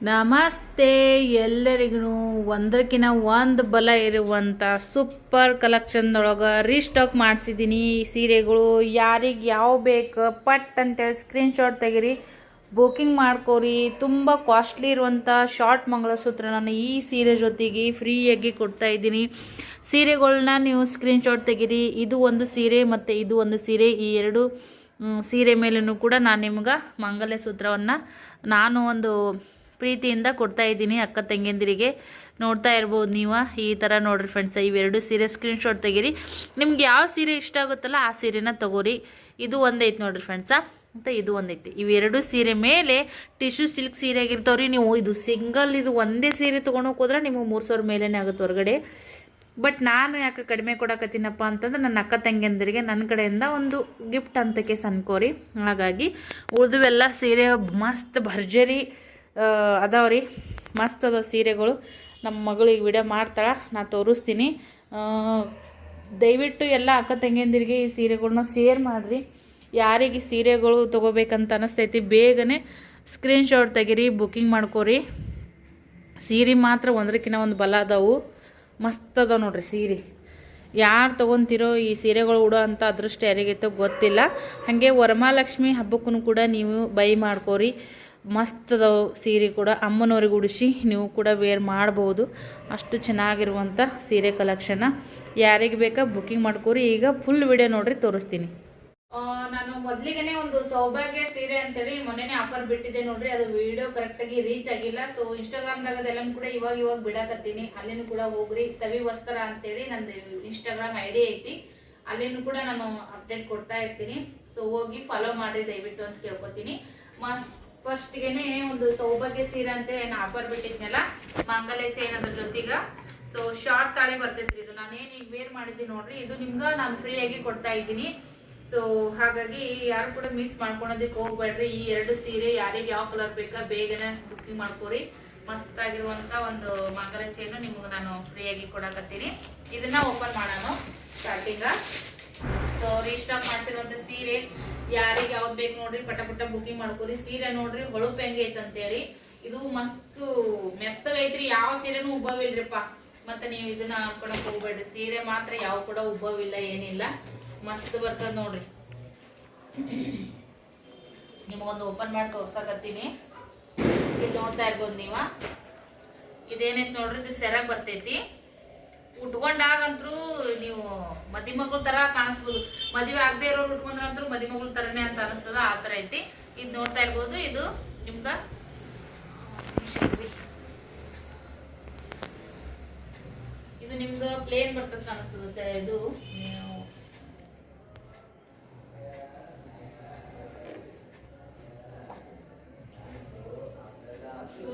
ನಮಸ್ತೆ ಎಲ್ಲರಿಗೂ ಒಂದಕ್ಕಿಂತ ಒಂದು ಬಲ ಇರುವಂಥ ಸೂಪರ್ ಕಲೆಕ್ಷನ್ದೊಳಗೆ ರೀಸ್ಟಾಕ್ ಮಾಡಿಸಿದ್ದೀನಿ ಸೀರೆಗಳು. ಯಾರಿಗೆ ಯಾವ ಬೇಕು ಪಟ್ ಅಂತೇಳಿ ಸ್ಕ್ರೀನ್ಶಾಟ್ ತೆಗೀರಿ, ಬುಕ್ಕಿಂಗ್ ಮಾಡ್ಕೋರಿ. ತುಂಬ ಕಾಸ್ಟ್ಲಿ ಇರುವಂಥ ಶಾರ್ಟ್ ಮಂಗಳಸೂತ್ರ ನಾನು ಈ ಸೀರೆ ಜೊತೆಗೆ ಫ್ರೀಯಾಗಿ ಕೊಡ್ತಾ ಇದ್ದೀನಿ. ಸೀರೆಗಳನ್ನ ನೀವು ಸ್ಕ್ರೀನ್ಶಾಟ್ ತೆಗೀರಿ. ಇದು ಒಂದು ಸೀರೆ ಮತ್ತು ಇದು ಒಂದು ಸೀರೆ, ಈ ಎರಡು ಸೀರೆ ಮೇಲೂ ಕೂಡ ನಾನು ನಿಮ್ಗೆ ಮಂಗಲಸೂತ್ರವನ್ನು ನಾನು ಒಂದು ಪ್ರೀತಿಯಿಂದ ಕೊಡ್ತಾ ಇದ್ದೀನಿ ಅಕ್ಕ ತಂಗಿಯಂದಿರಿಗೆ. ನೋಡ್ತಾ ಇರ್ಬೋದು ನೀವು, ಈ ಥರ ನೋಡಿರಿ ಫ್ರೆಂಡ್ಸ್. ಇವೆರಡು ಸೀರೆ ಸ್ಕ್ರೀನ್ಶಾಟ್ ತೆಗೀರಿ. ನಿಮ್ಗೆ ಯಾವ ಸೀರೆ ಇಷ್ಟ ಆಗುತ್ತಲ್ಲ ಆ ಸೀರೆನ ತಗೋರಿ. ಇದು ಒಂದೈತೆ ನೋಡಿರಿ ಫ್ರೆಂಡ್ಸಾ, ಮತ್ತು ಇದು ಒಂದೈತಿ. ಇವೆರಡು ಸೀರೆ ಮೇಲೆ ಟಿಶ್ಯೂ ಸಿಲ್ಕ್ ಸೀರೆ ಆಗಿರ್ತಾವ್ರಿ. ನೀವು ಇದು ಸಿಂಗಲ್ ಇದು ಒಂದೇ ಸೀರೆ ತೊಗೊಂಡೋಗಿ ಹೋದ್ರೆ ನಿಮಗೆ 3,000 ಮೇಲೇ ಆಗುತ್ತೆ ಹೊರಗಡೆ. ಬಟ್ ನಾನು ಯಾಕೆ ಕಡಿಮೆ ಕೊಡಕತ್ತೀನಪ್ಪ ಅಂತಂದ್ರೆ ನನ್ನ ಅಕ್ಕ ತಂಗಿಯಂದಿರಿಗೆ ನನ್ನ ಕಡೆಯಿಂದ ಒಂದು ಗಿಫ್ಟ್ ಅಂತಕ್ಕೆ ಅನ್ಕೋರಿ. ಹಾಗಾಗಿ ಉಳಿದುವೆಲ್ಲ ಸೀರೆ ಮಸ್ತ್ ಭರ್ಜರಿ ಅದಾವ್ರಿ, ಮಸ್ತ್ ಅದಾವ ಸೀರೆಗಳು. ನಮ್ಮ ಮಗಳಿಗೆ ವಿಡಿಯೋ ಮಾಡ್ತಾಳೆ, ನಾನು ತೋರಿಸ್ತೀನಿ. ದಯವಿಟ್ಟು ಎಲ್ಲ ಅಕ್ಕ ತಂಗಿಯಂದಿರಿಗೆ ಈ ಸೀರೆಗಳನ್ನ ಶೇರ್ ಮಾಡಿರಿ. ಯಾರಿಗೆ ಸೀರೆಗಳು ತೊಗೋಬೇಕಂತ ಅನ್ನಿಸ್ತೈತಿ ಬೇಗನೆ ಸ್ಕ್ರೀನ್ಶಾಟ್ ತೆಗೀರಿ, ಬುಕ್ಕಿಂಗ್ ಮಾಡ್ಕೋರಿ. ಸೀರೆ ಮಾತ್ರ ಒಂದಕ್ಕಿಂತ ಒಂದು ಬಲ ಅದಾವು, ಮಸ್ತ್ ಅದಾವ ನೋಡ್ರಿ ಸೀರೆ. ಯಾರು ತೊಗೊತಿರೋ ಈ ಸೀರೆಗಳು ಉಡೋ ಅಂಥ ಅದೃಷ್ಟ ಯಾರಿಗೈತೋ ಗೊತ್ತಿಲ್ಲ. ಹಾಗೆ ವರಮಹಾಲಕ್ಷ್ಮಿ ಹಬ್ಬಕ್ಕೂ ಕೂಡ ನೀವು ಬೈ ಮಾಡ್ಕೋರಿ. ಮಸ್ತ್ ಅದಾವೆ ಸೀರೆ ಕೂಡ, ಅಮ್ಮನವ್ರಿಗೆ ಉಡಿಸಿ ನೀವು ಕೂಡ ವೇರ್ ಮಾಡ್ಬೋದು. ಅಷ್ಟು ಚೆನ್ನಾಗಿರುವಂಥ ಸೀರೆ ಕಲೆಕ್ಷನ್ನ ಯಾರಿಗೆ ಬೇಕಾ ಬುಕ್ಕಿಂಗ್ ಮಾಡ್ಕೋರಿ. ಈಗ ಫುಲ್ ವಿಡಿಯೋ ನೋಡ್ರಿ, ತೋರಿಸ್ತೀನಿ. ನಾನು ಮೊದಲಿಗೆ ಒಂದು ಸೌಭಾಗ್ಯ ಸೀರೆ ಅಂತೇಳಿ ಮೊನ್ನೆನೇ ಆಫರ್ ಬಿಟ್ಟಿದ್ದೆ ನೋಡ್ರಿ. ಅದು ವಿಡಿಯೋ ಕರೆಕ್ಟಾಗಿ ರೀಚ್ ಆಗಿಲ್ಲ. ಸೊ ಇನ್ಸ್ಟಾಗ್ರಾಮ್ದಾಗದೆಲ್ಲನೂ ಕೂಡ ಇವಾಗ ಬಿಡಾಕತ್ತೀನಿ. ಅಲ್ಲಿನೂ ಕೂಡ ಹೋಗ್ರಿ. ಸವಿ ವಸ್ತ್ರ ಅಂತೇಳಿ ನಂದು ಇನ್ಸ್ಟಾಗ್ರಾಮ್ ಐಡಿ ಐತಿ, ಅಲ್ಲಿನೂ ಕೂಡ ನಾನು ಅಪ್ಡೇಟ್ ಕೊಡ್ತಾ ಇರ್ತೀನಿ. ಸೊ ಹೋಗಿ ಫಾಲೋ ಮಾಡ್ರಿ ದಯವಿಟ್ಟು ಅಂತ ಕೇಳ್ಕೊತೀನಿ. ಫಸ್ಟ್ಗೆನೆ ಒಂದು ಸೌಭಾಗ್ಯ ಸೀರೆ ಅಂತೇಳಿ ಏನು ಆಫರ್ ಬಿಟ್ಟಿದ್ನಲ್ಲ, ಮಂಗಲ್ಯ ಚೈನ್ ಅದ್ರ ಜೊತೆಗ. ಸೊ ಶಾರ್ಟ್ ತಾಳಿ ಬರ್ತೈತ್ರಿ. ಇದು ನಾನೇನು ಈಗ ವೇರ್ ಮಾಡಿದ್ದೀನಿ ನೋಡ್ರಿ, ಇದು ನಿಮ್ಗೆ ನಾನು ಫ್ರೀಯಾಗಿ ಕೊಡ್ತಾ ಇದ್ದೀನಿ. ಸೊ ಹಾಗಾಗಿ ಯಾರು ಕೂಡ ಮಿಸ್ ಮಾಡ್ಕೊಳೋದಕ್ಕೆ ಹೋಗ್ಬೇಡ್ರಿ. ಈ ಎರಡು ಸೀರೆ ಯಾರಿಗೆ ಯಾವ ಕಲರ್ ಬೇಕಾ ಬೇಗನೆ ಬುಕ್ಕಿಂಗ್ ಮಾಡ್ಕೋರಿ. ಮಸ್ತ್ ಆಗಿರುವಂತ ಒಂದು ಮಂಗಲ್ಯ ಚೈನ್ ನಿಮ್ಗೆ ನಾನು ಫ್ರೀಯಾಗಿ ಕೊಡಕತ್ತೀನಿ. ಇದನ್ನ ಓಪನ್ ಮಾಡೋಣ ಸ್ಟಾರ್ಟಿಂಗ. ಸೊ ರೀಸ್ಟಾಕ್ ಮಾಡ್ತಿರುವಂತ ಸೀರೆ ಯಾರಿಗೆ ಯಾವ್ದು ಬೇಕು ನೋಡ್ರಿ, ಪಟ ಬುಕ್ಕಿಂಗ್ ಮಾಡ್ಕೋರಿ. ಸೀರೆ ನೋಡ್ರಿ ಹೊಳಪು ಹೆಂಗೆ ಐತಂತೇಳಿ. ಇದು ಮಸ್ತ್ ಮೆತ್ತಗೈತ್ರಿ, ಯಾವ ಸೀರೆನೂ ಉಬ್ಬವಿಲ್ರಿಪ್ಪ. ಮತ್ತೆ ನೀವು ಇದನ್ನ ಹಾಕೊಳಕ್ ಹೋಗ್ಬೇಡ್ರಿ. ಸೀರೆ ಮಾತ್ರ ಯಾವ ಕೂಡ ಉಬ್ಬವಿಲ್ಲ, ಏನಿಲ್ಲ, ಮಸ್ತ್ ಬರ್ತದ ನೋಡ್ರಿ. ನಿಮಗೊಂದು ಓಪನ್ ಮಾಡಿ ತೋರ್ಸಕತ್ತೀನಿ. ಇಲ್ಲಿ ನೋಡ್ತಾ ಇರ್ಬೋದು ನೀವ. ಇದೇನೈತಿ ನೋಡ್ರಿ, ಇದು ಸೆರಗ್ ಬರ್ತೈತಿ. ಉಟ್ಕೊಂಡಾಗಂತ್ರು ನೀವು ಮದಿಮಗಳ ತರ ಕಾಣಿಸ್ಬೋದು. ಮದುವೆ ಆಗದೆ ಇರೋರು ಉಟ್ಕೊಂಡ್ರಂತ್ರು ಮದಿಮಗಳ ತರನೇ ಅಂತ ಅನಿಸ್ತದ, ಆ ತರ ಐತಿ. ಇದು ನೋಡ್ತಾ ಇರ್ಬೋದು. ಇದು ನಿಮ್ಗ ಇದು ನಿಮ್ಗ ಪ್ಲೇನ್ ಬರ್ತದ ಕಾಣಿಸ್ತದ. ಇದು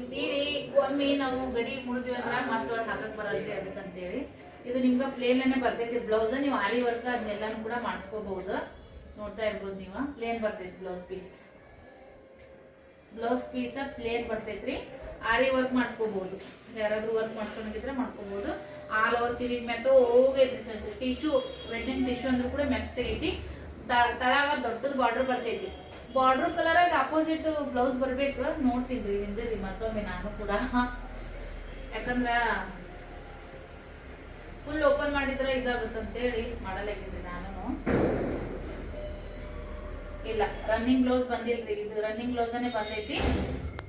ಸೀರೆ ಒಮ್ಮೆ ನಾವು ಗಡಿ ಮುರಿದ್ವಿ ಅಂದ್ರ ಮತ್ತೊಳಗೆ ಹಾಕಕ್ ಬರಲ್ರಿ, ಅದಕ್ಕಂತೇಳಿ ಇದು ನಿಮ್ಗ ಪ್ಲೇನ್ ಅಲ್ಲೇ ಬರ್ತೈತಿ. ಬ್ಲೌಸ್ ನೀವು ಆರಿ ವರ್ಕ್ ಅದನ್ನೆಲ್ಲಾನು ಕೂಡ ಮಾಡಿಸ್ಕೋಬಹುದು. ನೋಡ್ತಾ ಇರ್ಬೋದು ನೀವು, ಪ್ಲೇನ್ ಬರ್ತೈತಿ ಬ್ಲೌಸ್ ಪೀಸ್ ಪ್ಲೇನ್ ಬರ್ತೈತ್ರಿ. ಆರಿ ವರ್ಕ್ ಮಾಡಿಸ್ಕೋಬಹುದು. ಯಾರಾದ್ರೂ ವರ್ಕ್ ಮಾಡ್ಕೊಂಡಿದ್ರೆ ಮಾಡ್ಕೋಬಹುದು. ಆಲ್ ಓವರ್ ಸೀರೆ ಮೆತ್ತ ಹೋಗೈತ್ರಿ. ಟಿಶ್ಯೂ ವೆಡ್ಡಿಂಗ್ ಟಿಶ್ಯೂ ಅಂದ್ರೂ ಕೂಡ ಮೆತ್ತಗೈತಿ. ತಳಗ ದೊಡ್ಡದು ಬಾರ್ಡರ್ ಬರ್ತೈತಿ. ಬಾರ್ಡರ್ ಕಲರ್ ಆಗಿ ಅಪೋಸಿಟ್ ಬ್ಲೌಸ್ ಬರ್ಬೇಕು. ನೋಡ್ತಿದ್ರಿ ಹಿಂದ್ರಿ ಮತ್ತೊಮ್ಮೆ ನಾನು ಕೂಡ, ಯಾಕಂದ್ರ ಫುಲ್ ಓಪನ್ ಮಾಡಿದ್ರೆ ಇದಾಗುತ್ತಂತೇಳಿ ಮಾಡಲಾಗಿದ್ರಿ ನಾನು. ಇಲ್ಲ, ರನ್ನಿಂಗ್ ಬ್ಲೌಸ್ ಬಂದಿಲ್ರಿ. ಇದು ರನ್ನಿಂಗ್ ಬ್ಲೌಸ್ ಬಂದೈತಿ.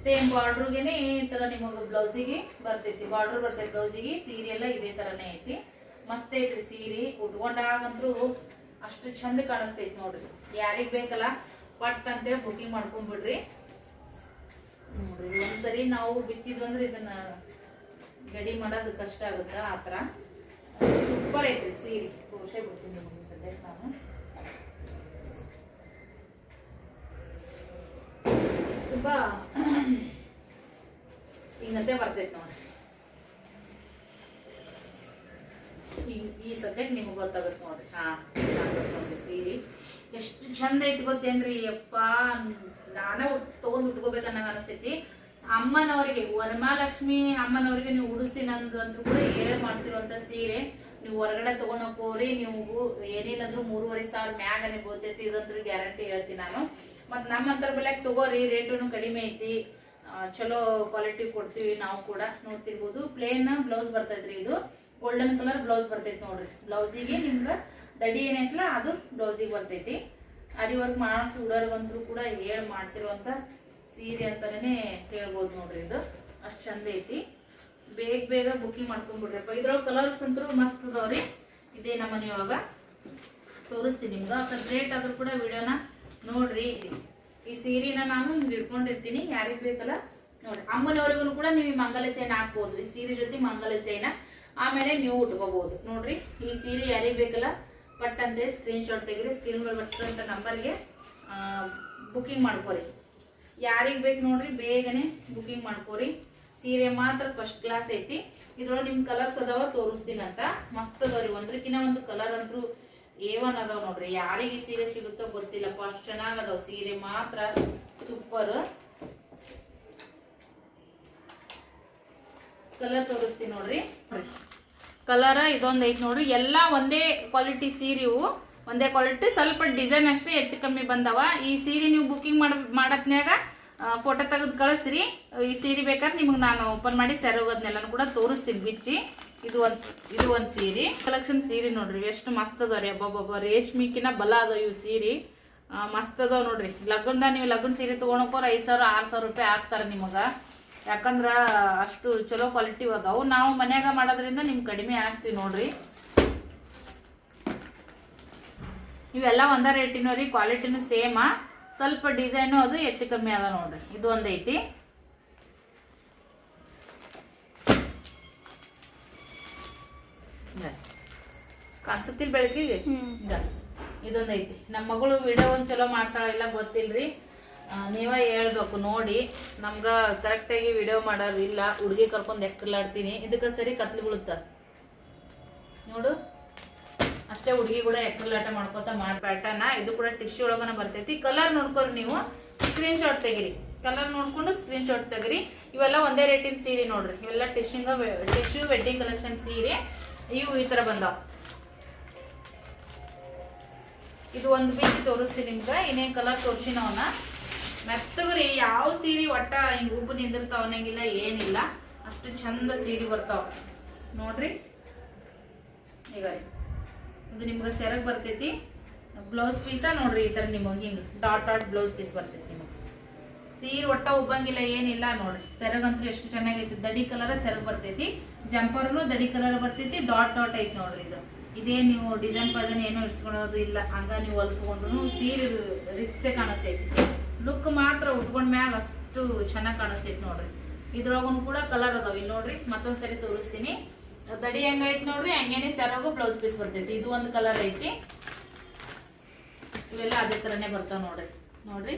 ಸೇಮ್ ಬಾರ್ಡ್ರಿಗೆನೆ ಈ ತರ ನಿಮಗ ಬ್ಲೌಸಿಗೆ ಬರ್ತೈತಿ. ಬಾರ್ಡರ್ ಬರ್ತೈತಿ ಬ್ಲೌಸಿಗೆ. ಸೀರೆ ಎಲ್ಲ ಇದೇ ತರನೇ ಐತಿ. ಮಸ್ತ್ ಐತ್ರಿ ಸೀರೆ. ಉಟ್ಕೊಂಡಾಗಂತ್ರು ಅಷ್ಟು ಚಂದ ಕಾಣಿಸ್ತೈತಿ ನೋಡ್ರಿ. ಯಾರಿಗ್ ಬೇಕಲ್ಲ ಪಟ್ ಅಂತೇಳಿ ಬುಕ್ಕಿಂಗ್ ಮಾಡ್ಕೊಂಡ್ಬಿಡ್ರಿ. ನೋಡ್ರಿ, ಒಂದ್ಸರಿ ನಾವು ಬಿಚ್ಚಿದ್ವಿ ಅಂದ್ರೆ ಇದನ್ನ ಗಡಿ ಮಾಡೋದು ಕಷ್ಟ ಆಗುತ್ತ. ಆತರ ಸೂಪರ್ ಐತ್ರಿ ಸೀರೆ. ತೋರ್ಸೇ ಬಿಡ್ತೀನಿ ನಿಮಗೆ ಸದ್ಯಕ್ಕೆ ನಾನು. ತುಂಬಾ ಹಿಂಗಂತೆ ಬರ್ತೈತಿ ನೋಡ್ರಿ. ಈ ಸದ್ಯಕ್ಕೆ ನಿಮ್ಗೆ ಗೊತ್ತಾಗುತ್ತೆ ನೋಡ್ರಿ. ನೋಡ್ರಿ ಸೀರೆ ಎಷ್ಟು ಚಂದ ಐತಿ ಗೊತ್ತೇನ್ರಿ. ಯಪ್ಪ, ನಾನೇ ತಗೊಂಡ್ ಉಟ್ಕೋಬೇಕನ್ನಂಗ ಅನಿಸ್ತೈತಿ. ಅಮ್ಮನವರಿಗೆ, ವರಮಹಾಲಕ್ಷ್ಮಿ ಅಮ್ಮನವ್ರಿಗೆ ನೀವು ಉಡಿಸ್ತೀನಿ ಅಂದ್ರಂದ್ರು ಕೂಡ ಹೇಳಿ ಮಾಡ್ತಿರುವಂತ ಸೀರೆ. ನೀವು ಹೊರಗಡೆ ತಗೊಂಡೋಗ್ರಿ. ನೀವು ಏನಿಲ್ಲ ಅಂದ್ರೂ 3,500 ಮ್ಯಾಗನೆ ಬೀಳ್ತೈತಿ. ಇದಂದ್ರೂ ಗ್ಯಾರಂಟಿ ಹೇಳ್ತೀನಿ ನಾನು. ಮತ್ ನಮ್ಮಂತರ ಬೆಲೆಗೆ ತಗೋರಿ, ರೇಟುನು ಕಡಿಮೆ ಐತಿ. ಚಲೋ ಕ್ವಾಲಿಟಿ ಕೊಡ್ತೀವಿ ನಾವು ಕೂಡ. ನೋಡ್ತಿರ್ಬೋದು ಪ್ಲೇನ್ ಬ್ಲೌಸ್ ಬರ್ತೈತ್ರಿ. ಇದು ಗೋಲ್ಡನ್ ಕಲರ್ ಬ್ಲೌಸ್ ಬರ್ತೈತಿ ನೋಡ್ರಿ. ಬ್ಲೌಸಿಗೆ ನಿಮ್ಗೆ ದಡಿ ಏನೈತಲ್ಲ ಅದು ಬ್ಲೌಸಿಗೆ ಬರ್ತೈತಿ. ಅರಿ ವರ್ಕ್ ಮಾಡಿಸಿ ಹುಡೋರ್ಗಂತೂ ಕೂಡ ಹೇಳಿ ಮಾಡಿಸಿರುವಂತ ಸೀರೆ ಅಂತಾನೆ ಹೇಳ್ಬೋದು ನೋಡ್ರಿ. ಇದು ಅಷ್ಟು ಚಂದ ಐತಿ. ಬೇಗ ಬೇಗ ಬುಕಿಂಗ್ ಮಾಡ್ಕೊಂಡ್ಬಿಡ್ರಪ್ಪ. ಇದ್ರೊಳಗೆ ಕಲರ್ಸ್ ಅಂತೂ ಮಸ್ತ್ ಅದಾವ್ರಿ. ಇದೇ ನಮ್ಮನೆ ಒಳಗ ತೋರಿಸ್ತೀನಿ ನಿಮ್ಗೆ. ರೇಟ್ ಆದ್ರೂ ಕೂಡ ವಿಡಿಯೋನ ನೋಡ್ರಿ. ಈ ಸೀರೆನ ನಾನು ಹಿಂಗೆ ಇಟ್ಕೊಂಡಿರ್ತೀನಿ, ಯಾರಿಗೆ ಬೇಕಲ್ಲ ನೋಡ್ರಿ. ಅಮ್ಮನವ್ರಿಗೂ ಕೂಡ ನೀವು ಈ ಮಂಗಲ ಚೈನ್ ಹಾಕ್ಬೋದ್ರಿ. ಸೀರೆ ಜೊತೆ ಮಂಗಲ ಚೈನ ಆಮೇಲೆ ನೀವು ಉಟ್ಕೋಬಹುದು ನೋಡ್ರಿ. ಈ ಸೀರೆ ಯಾರಿಗೆ ಬೇಕಲ್ಲ ಪಟ್ ಅಂದ್ರೆ ಸ್ಕ್ರೀನ್ ಶಾಟ್ ತೆಗಿರಿ. ಸ್ಕ್ರೀನ್ ಮೇಲೆ ಬರ್ತಂತ ನಂಬರ್ಗೆ ಬುಕಿಂಗ್ ಮಾಡ್ಕೋರಿ. ಯಾರಿಗೆ ಬೇಕು ನೋಡ್ರಿ ಬೇಗನೆ ಬುಕಿಂಗ್ ಮಾಡ್ಕೋರಿ. ಸೀರೆ ಮಾತ್ರ ಫಸ್ಟ್ ಕ್ಲಾಸ್ ಐತಿ. ಇದ್ರೊಳಗೆ ನಿಮ್ ಕಲರ್ಸ್ ಅದಾವ ತೋರಿಸ್ತೀನಂತ. ಮಸ್ತ್ ಅದಾವ್ರಿ. ಒಂದ್ರಕಿನ ಒಂದು ಕಲರ್ ಅಂತೂ ಏವನ್ ಅದಾವ ನೋಡ್ರಿ. ಯಾರಿಗೆ ಸೀರೆ ಸಿಗುತ್ತೋ ಗೊತ್ತಿಲ್ಲಪ್ಪ, ಅಷ್ಟು ಚೆನ್ನಾಗ್ ಅದಾವ. ಸೀರೆ ಮಾತ್ರ ಸೂಪರ್. ಕಲರ್ ತೋರಿಸ್ತೀನಿ ನೋಡ್ರಿ. ಕಲರ್ ಇದೊಂದ್ ಐತಿ ನೋಡ್ರಿ. ಎಲ್ಲಾ ಒಂದೇ ಕ್ವಾಲಿಟಿ ಸೀರೆವು, ಒಂದೇ ಕ್ವಾಲಿಟಿ, ಸ್ವಲ್ಪ ಡಿಸೈನ್ ಅಷ್ಟೇ ಹೆಚ್ಚು ಕಮ್ಮಿ ಬಂದವ. ಈ ಸೀರೆ ನೀವು ಬುಕಿಂಗ್ ಮಾಡತ್ನ್ಯಾಗ ಫೋಟೋ ತೆಗೆದು ಕಳಿಸ್ರಿ. ಈ ಸೀರೆ ಬೇಕಾದ್ರೆ ನಿಮ್ಗೆ ನಾನು ಓಪನ್ ಮಾಡಿ ಸೆರಗೋದ್ನೆಲ್ಲನೂ ಕೂಡ ತೋರಿಸ್ತೀನಿ ಬಿಚ್ಚಿ. ಇದು ಒಂದ್ ಸೀರೆ ಕಲೆಕ್ಷನ್ ಸೀರೆ ನೋಡ್ರಿ. ಎಷ್ಟು ಮಸ್ತ್ ಅದಾವ್ರಿ. ಅಬ್ಬಬ್ಬ ರೇಷ್ಮಿಕಿನ ಬಲ ಅದಾವ ಇವು ಸೀರೆ. ಮಸ್ತ್ ಅದಾವ ನೋಡ್ರಿ. ಲಗ್ನದ ನೀವು ಲಗ್ನ ಸೀರೆ ತಗೊಳಕೋರ 5,000 6,000 ರೂಪಾಯಿ ಹಾಕ್ತಾರ ನಿಮಗ. ಯಾಕಂದ್ರ ಅಷ್ಟು ಚಲೋ ಕ್ವಾಲಿಟಿ ಅದಾವು. ನಾವು ಮನ್ಯಾಗ ಮಾಡೋದ್ರಿಂದ ನಿಮ್ಗೆ ಕಡಿಮೆ ಹಾಕ್ತಿವಿ ನೋಡ್ರಿ. ಇವೆಲ್ಲ ಒಂದ ರೇಟಿನವ್ರಿ. ಕ್ವಾಲಿಟಿನೂ ಸೇಮ, ಸ್ವಲ್ಪ ಡಿಸೈನು ಅದು ಹೆಚ್ಚು ಕಮ್ಮಿ ಅದ ನೋಡ್ರಿ. ಇದು ಒಂದೈತಿ. ಕಾಣಿಸುತ್ತಿಲ್ ಬೆಳಕಿಗೆ ಇದೊಂದೈತಿ. ನಮ್ಮ ಮಗಳು ವಿಡಿಯೋ ಒಂದ್ ಚಲೋ ಮಾಡ್ತಾಳಿಲ್ಲ ಗೊತ್ತಿಲ್ರಿ. ನೀವ ಹೇಳ್ಬೇಕು ನೋಡಿ. ನಮ್ಗ ಕರೆಕ್ಟ್ ಆಗಿ ವಿಡಿಯೋ ಮಾಡೋರು ಇಲ್ಲ. ಹುಡುಗಿ ಕರ್ಕೊಂಡ್ ಎಕ್ಕಲಾಡ್ತೀನಿ. ಇದಕ್ಕ ಸರಿ ಕತ್ಲು ಬೀಳುತ್ತ ನೋಡು. ಅಷ್ಟೇ ಹುಡುಗಿ ಕೂಡ ಎಕ್ಕಲಾಟ ಮಾಡ್ಕೋತ ಪ್ಯಾಟರ್ನ. ಇದು ಕೂಡ ಟಿಶ್ಯೂ ಒಳಗನ ಬರ್ತೈತಿ. ಕಲರ್ ನೋಡ್ಕೊರಿ ನೀವು, ಸ್ಕ್ರೀನ್ ಶಾಟ್ ತೆಗಿರಿ. ಕಲರ್ ನೋಡ್ಕೊಂಡು ಸ್ಕ್ರೀನ್ ಶಾಟ್ ತೆಗಿರಿ. ಇವೆಲ್ಲ ಒಂದೇ ರೇಟಿನ ಸೀರೆ ನೋಡ್ರಿ. ಇವೆಲ್ಲ ಟಿಶ್ಯೂ ವೆಡ್ಡಿಂಗ್ ಕಲೆಕ್ಷನ್ ಸೀರೆ. ಇವು ಈ ತರ ಬಂದಾವ. ಇದು ಒಂದು ಬೀಚ್ ತೋರಿಸ್ತೀನಿ ನಿಮ್ಗ. ಇನ್ನೇನ್ ಕಲರ್ ತೋರ್ಸಿನ ಅವನ್ನ ಮೆತ್ತಗ್ರಿ. ಯಾವ ಸೀರೆ ಒಟ್ಟ ಹಿಂಗ್ ಉಬ್ಬು ನಿಂದಿರ್ತಾವ ಅನ್ನಂಗಿಲ್ಲ, ಏನಿಲ್ಲ. ಅಷ್ಟು ಚಂದ ಸೀರೆ ಬರ್ತಾವ ನೋಡ್ರಿ. ಈಗ ಇದು ನಿಮ್ಗೆ ಸೆರಗ್ ಬರ್ತೈತಿ. ಬ್ಲೌಸ್ ಪೀಸ ನೋಡ್ರಿ. ಈ ತರ ನಿಮಗೆ ಹಿಂಗ್ ಡಾಟ್ ಬ್ಲೌಸ್ ಪೀಸ್ ಬರ್ತೈತಿ. ನಿಮಗೆ ಸೀರೆ ಒಟ್ಟ ಉಬ್ಬಂಗಿಲ್ಲ, ಏನಿಲ್ಲ ನೋಡ್ರಿ. ಸೆರಗಂತೂ ಎಷ್ಟು ಚೆನ್ನಾಗೈತಿ. ದಡಿ ಕಲರ್ ಸೆರಗ್ ಬರ್ತೈತಿ. ಜಂಪರ್ನು ದಡಿ ಕಲರ್ ಬರ್ತೈತಿ. ಡಾಟ್ ಐತಿ ನೋಡ್ರಿ. ಇದೇ ನೀವು ಡಿಸೈನ್ ಪೈಜನ್ ಏನೋ ಇಡ್ಸ್ಕೊಳೋದು ಇಲ್ಲ. ಹಂಗ ನೀವು ಹೊಲ್ಸ್ಕೊಂಡ್ರು ಸೀರೆ ರಿಚ್ ಕಾಣಿಸ್ತೈತಿ. ಲುಕ್ ಮಾತ್ರ ಉಟ್ಕೊಂಡ್ ಮ್ಯಾಗ ಅಷ್ಟು ಚೆನ್ನಾಗಿ ಕಾಣಿಸ್ತೈತಿ ನೋಡ್ರಿ. ಇದ್ರೊಳಗೂ ಕೂಡ ಕಲರ್ ಅದಾವ. ಇಲ್ಲಿ ನೋಡ್ರಿ ಮತ್ತೊಂದ್ಸರಿ ತೋರಿಸ್ತೀನಿ. ದಡಿ ಹೆಂಗೈತಿ ನೋಡ್ರಿ, ಹಂಗೇನೆ ಸೆರಗು ಬ್ಲೌಸ್ ಪೀಸ್ ಬರ್ತೈತಿ. ಇದು ಒಂದು ಕಲರ್ ಐತಿ. ಇವೆಲ್ಲ ಅದೇ ತರನೇ ಬರ್ತಾವ ನೋಡ್ರಿ. ನೋಡ್ರಿ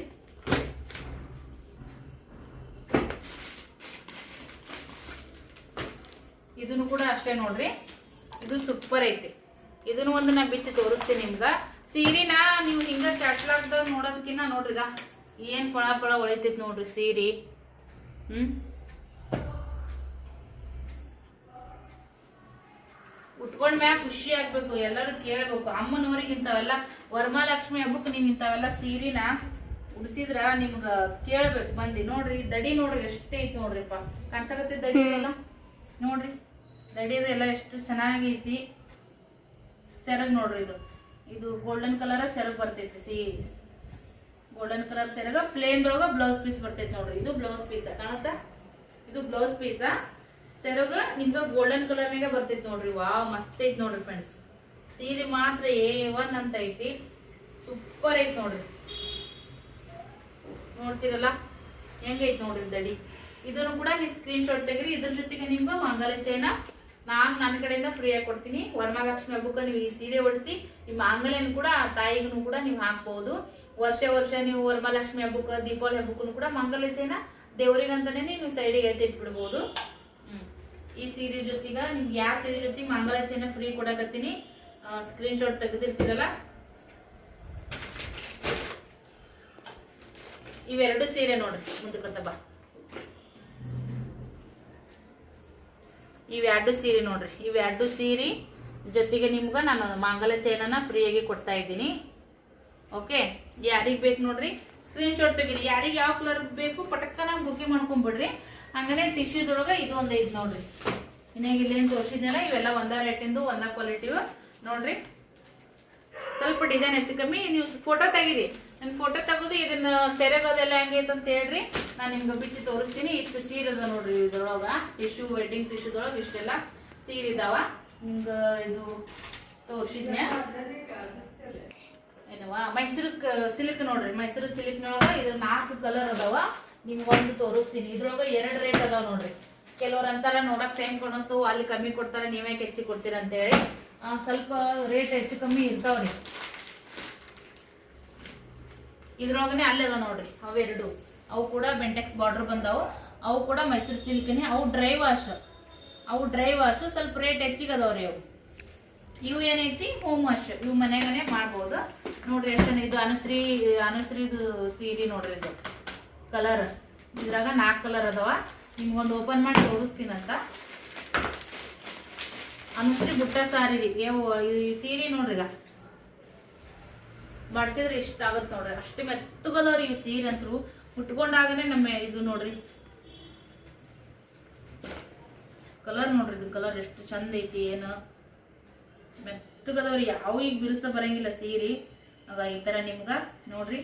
ಇದನ್ನು ಕೂಡ ಅಷ್ಟೇ ನೋಡ್ರಿ. ಇದು ಸೂಪರ್ ಐತಿ. ಇದನ್ನು ಒಂದು ನಾ ಬಿಚ್ಚಿ ತೋರಿಸ್ತೀನಿ ನಿಮ್ಗ. ಸೀರಿನ ನೀವು ಹಿಂಗ ಕ್ಯಾಟ್ಲಾಗ್ದಾಗ ನೋಡೋದಕ್ಕಿಂತ ನೋಡ್ರಿಗ ಏನ್ ಪಳ ಪಳ ಹೊಳಿತೈತಿ ನೋಡ್ರಿ ಸೀರೆ. ಉಟ್ಕೊಂಡ್ ಮ್ಯಾಗ ಖುಷಿ ಆಗ್ಬೇಕು. ಎಲ್ಲರೂ ಕೇಳ್ಬೇಕು. ಅಮ್ಮನವ್ರಿಗೆ ಇಂಥವೆಲ್ಲ ವರಮಹಾಲಕ್ಷ್ಮಿ ಹಬ್ಬಕ್ಕೆ ನೀವು ಇಂಥವೆಲ್ಲ ಸೀರಿನ ಉಡ್ಸಿದ್ರ ನಿಮ್ಗ ಕೇಳ್ಬೇಕು ಮಂದಿ. ನೋಡ್ರಿ ದಡಿ ನೋಡ್ರಿ ಎಷ್ಟೇ ಐತಿ ನೋಡ್ರಿಪ್ಪ. ಕಾಣ್ಸಕತ್ತೈತಿ ದಡಿ ಎಲ್ಲ ನೋಡ್ರಿ. ದಡಿದೆಲ್ಲ ಎಷ್ಟು ಚೆನ್ನಾಗೈತಿ. ಸೆರಗ್ ನೋಡ್ರಿ. ಇದು ಗೋಲ್ಡನ್ ಕಲರ್ ಸೆರಗ್ ಬರ್ತೈತಿ. ಗೋಲ್ಡನ್ ಕಲರ್ ಸೆರಗ ಪ್ಲೇನ್ ಒಳಗ ಬ್ಲೌಸ್ ಪೀಸ್ ಬರ್ತೈತಿ ನೋಡ್ರಿ. ಇದು ಬ್ಲೌಸ್ ಪೀಸ್ ಕಾಣುತ್ತಾ? ಇದು ಬ್ಲೌಸ್ ಪೀಸ. ಸೆರಗ ನಿಮ್ಗ ಗೋಲ್ಡನ್ ಕಲರ್ ನಾಗ ಬರ್ತೈತಿ ನೋಡ್ರಿ. ವಾವ್ ಮಸ್ತ್ ಐತಿ ನೋಡ್ರಿ ಫ್ರೆಂಡ್ಸ್. ಸೀರೆ ಮಾತ್ರ A1 ಅಂತ ಐತಿ. ಸೂಪರ್ ಐತಿ ನೋಡ್ರಿ. ನೋಡ್ತಿರಲ್ಲ ಹೆಂಗೈತಿ ನೋಡ್ರಿ ದಡಿ. ಇದನ್ನು ಕೂಡ ನೀವು ಸ್ಕ್ರೀನ್ ಶಾಟ್ ತೆಗಿರಿ. ಇದ್ರ ಜೊತೆಗೆ ನಿಮ್ಗೆ ಮಂಗಲ ಚೈನ ನಾನು ನನ್ನ ಕಡೆಯಿಂದ ಫ್ರೀ ಆಗಿ ಕೊಡ್ತೀನಿ. ವರಮಹಾಲಕ್ಷ್ಮಿ ಹಬ್ಬಕ್ಕೆ ನೀವು ಈ ಸೀರೆ ಉಡಿಸಿ ನಿಮ್ಮ ಮಾಂಗಲ್ಯನು ಕೂಡ ತಾಯಿಗೂ ಕೂಡ ನೀವು ಹಾಕ್ಬಹುದು. ವರ್ಷ ನೀವು ವರಮಹಾಲಕ್ಷ್ಮಿ ಹಬ್ಬಕ್ಕೆ ದೀಪಾವಳಿ ಹಬ್ಬಕ್ಕೂ ಕೂಡ ಮಂಗಲ ಚೈನ ದೇವ್ರಿಗಂತಾನೆ ನೀವು ಸೈಡಿಗೆ ಎತ್ತಿಟ್ಬಿಡ್ಬೋದು. ಈ ಸೀರೆ ಜೊತೆಗ ನಿಮ್ಗೆ ಯಾವ ಸೀರೆ ಜೊತೆ ಮಂಗಲ ಚೈನ ಫ್ರೀ ಕೊಡಕತ್ತೀನಿ. ಸ್ಕ್ರೀನ್ ಶಾಟ್ ತೆಗೆದಿರ್ತೀರಲ್ಲ. ಇವೆರಡು ಸೀರೆ ನೋಡ್ರಿ ಮುಂದಕ್ಕತ್ತ ಬಾ. ಇವೆರಡು ಸೀರೆ ನೋಡ್ರಿ. ಇವೆರಡು ಸೀರೆ ಜೊತೆಗೆ ನಿಮ್ಗೆ ನಾನು ಮಂಗಲ ಚೈನನ್ನ ಫ್ರೀಯಾಗಿ ಕೊಡ್ತಾ ಇದ್ದೀನಿ. ಓಕೆ, ಯಾರಿಗೆ ಬೇಕು ನೋಡ್ರಿ ಸ್ಕ್ರೀನ್ ಶಾಟ್ ತೆಗೀರಿ. ಯಾರಿಗೆ ಯಾವ ಕಲರ್ ಬೇಕು ಪಟಕ್ಕನ ಬುಕಿಂಗ್ ಮಾಡ್ಕೊಂಡ್ಬಿಡ್ರಿ. ಹಂಗಾನೆ ಟಿಶ್ಯೂದೊಳಗ ಇದು ಒಂದ್ ಐತಿ ನೋಡ್ರಿ. ಇನ್ನೇಗ ಇಲ್ಲೇನು ತೋರಿಸಿದ್ನಲ್ಲ ಇವೆಲ್ಲ ಒಂದ ರೇಟಿಂದು ಒಂದ ಕ್ವಾಲಿಟಿ ನೋಡ್ರಿ. ಸ್ವಲ್ಪ ಡಿಸೈನ್ ಹೆಚ್ಚು ಕಮ್ಮಿ ನೀವು ಫೋಟೋ ತೆಗೀರಿ. ನನ್ ಫೋಟೋ ತೆಗೆದು ಇದನ್ನ ಸೆರೆಗೋದೆಲ್ಲ ಹೆಂಗೈತೆ ಅಂತ ಹೇಳ್ರಿ, ನಾನು ನಿಮ್ಗೆ ಬಿಚ್ಚಿ ತೋರಿಸ್ತೀನಿ. ಇಷ್ಟು ಸೀರೆ ಅದ ನೋಡ್ರಿ ಇದ್ರೊಳಗ. ಟಿಶ್ಯೂ ವೆಡ್ಡಿಂಗ್ ಟಿಶ್ಯೂದೊಳಗ ಇಷ್ಟೆಲ್ಲ ಸೀರೆ ಇದಾವ. ನಿಮ್ಗ ಇದು ತೋರಿಸಿದ್ನೆ ಏನವಾ ಮೈಸೂರು ಸಿಲ್ಕ್ ನೋಡ್ರಿ. ಮೈಸೂರು ಸಿಲ್ಕ್ನೊಳಗ ಇದ್ರ 4 ಕಲರ್ ಅದಾವ. ನಿಮ್ಗೆ ಒಂದು ತೋರಿಸ್ತೀನಿ. ಇದ್ರೊಳಗ 2 ರೇಟ್ ಅದಾವ ನೋಡ್ರಿ. ಕೆಲವ್ರು ಅಂತಾರ ನೋಡಕ್ ಸೇಮ್ ಕಾಣಿಸ್ತಾವ, ಅಲ್ಲಿ ಕಮ್ಮಿ ಕೊಡ್ತಾರ, ನೀವೇ ಹೆಚ್ಚಿಗೆ ಕೊಡ್ತೀರ ಅಂತ ಹೇಳಿ. ಸ್ವಲ್ಪ ರೇಟ್ ಹೆಚ್ಚು ಕಮ್ಮಿ ಇರ್ತಾವ್ರಿ. ಇದ್ರೊಳಗನೆ ಅಲ್ಲೇ ಅದ ನೋಡ್ರಿ ಅವೆರಡು. ಅವು ಕೂಡ ಬೆಂಟೆಕ್ಸ್ ಬಾರ್ಡರ್ ಬಂದಾವು. ಅವು ಕೂಡ ಮೈಸೂರು ಸಿಲ್ಕ್ನೇ. ಅವು ಡ್ರೈ ವಾಶ್ ಸ್ವಲ್ಪ ರೇಟ್ ಹೆಚ್ಚಿಗೆ ಅದಾವ್ರಿ. ಅವು ಇವು ಏನೈತಿ ಹೋಮ್ ವಾಶ್. ಇವು ಮನೆಗನೆ ಮಾಡ್ಬೋದು ನೋಡ್ರಿ. ಎಷ್ಟು ಇದು ಅನುಶ್ರೀದು ಸೀರೆ ನೋಡ್ರಿ. ಇದು ಕಲರ್ ಇದ್ರಾಗ 4 ಕಲರ್ ಅದಾವ. ನಿಮ್ಗೊಂದು ಓಪನ್ ಮಾಡಿ ತೋರಿಸ್ತೀನಂತ. ಅನುಶ್ರೀ ಬುಟ್ಟ ಸಾರಿ ರೀ. ಈ ಸೀರೆ ನೋಡ್ರಿ ಈಗ ಮಾಡ್ತಿದ್ರೆ ಇಷ್ಟ ಆಗತ್ ನೋಡ್ರಿ. ಅಷ್ಟೇ ಮೆತ್ತಗದವ್ರಿ ಈ ಸೀರೆ ಅಂತೂ. ಉಟ್ಕೊಂಡಾಗನೆ ನಮ್ಮ ಇದು ನೋಡ್ರಿ ಕಲರ್ ನೋಡ್ರಿ. ಇದು ಕಲರ್ ಎಷ್ಟು ಚಂದ ಐತಿ. ಏನು ಮೆತ್ತಗದವ್ರಿ. ಯಾವ ಈಗ ಬಿರುಸ ಬರಂಗಿಲ್ಲ ಸೀರೆ. ಆಗ ಈ ತರ ನಿಮ್ಗ ನೋಡ್ರಿ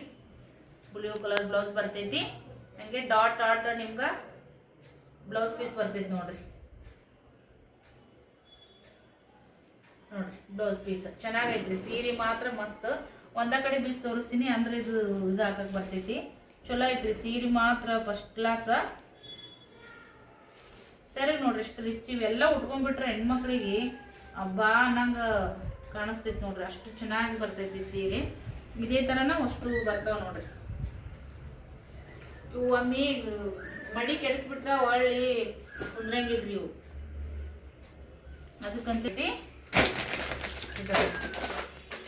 ಬ್ಲೂ ಕಲರ್ ಬ್ಲೌಸ್ ಬರ್ತೈತಿ. ಹಂಗೆ ಡಾಟ್ ನಿಮ್ಗ ಬ್ಲೌಸ್ ಪೀಸ್ ಬರ್ತೈತಿ ನೋಡ್ರಿ. ಬ್ಲೌಸ್ ಪೀಸ್ ಚೆನ್ನಾಗೈತ್ರಿ. ಸೀರೆ ಮಾತ್ರ ಮಸ್ತ್. ಒಂದ ಕಡೆ ಬೀಸ್ ತೋರಿಸ್ತೀನಿ ಅಂದ್ರೆ ಇದು ಹಾಕಕ್ ಬರ್ತೈತಿ. ಚಲೋ ಐತ್ರಿ ಸೀರೆ ಮಾತ್ರ ಫಸ್ಟ್ ಕ್ಲಾಸ್. ಸರಿ ನೋಡ್ರಿ ಇಷ್ಟು ರಿಚ್. ಇವೆಲ್ಲ ಉಟ್ಕೊಂಡ್ಬಿಟ್ರೆ ಹೆಣ್ಮಕ್ಳಿಗೆ ಹಬ್ಬಾ ನಂಗ ಕಾಣಿಸ್ತೈತಿ ನೋಡ್ರಿ. ಅಷ್ಟು ಚೆನ್ನಾಗಿ ಬರ್ತೈತಿ ಸೀರೆ. ಇದೇ ತರನ ಅಷ್ಟು ಬರ್ತಾವ ನೋಡ್ರಿ. ಇವು ಒಮ್ಮೆ ಮಡಿ ಕೆಡಿಸ್ಬಿಟ್ರ ಒಳ್ಳಿ ಕುಂದ್ರಂಗಿಲ್ರಿ ಇವು. ಅದಕ್ಕಂತೈತಿ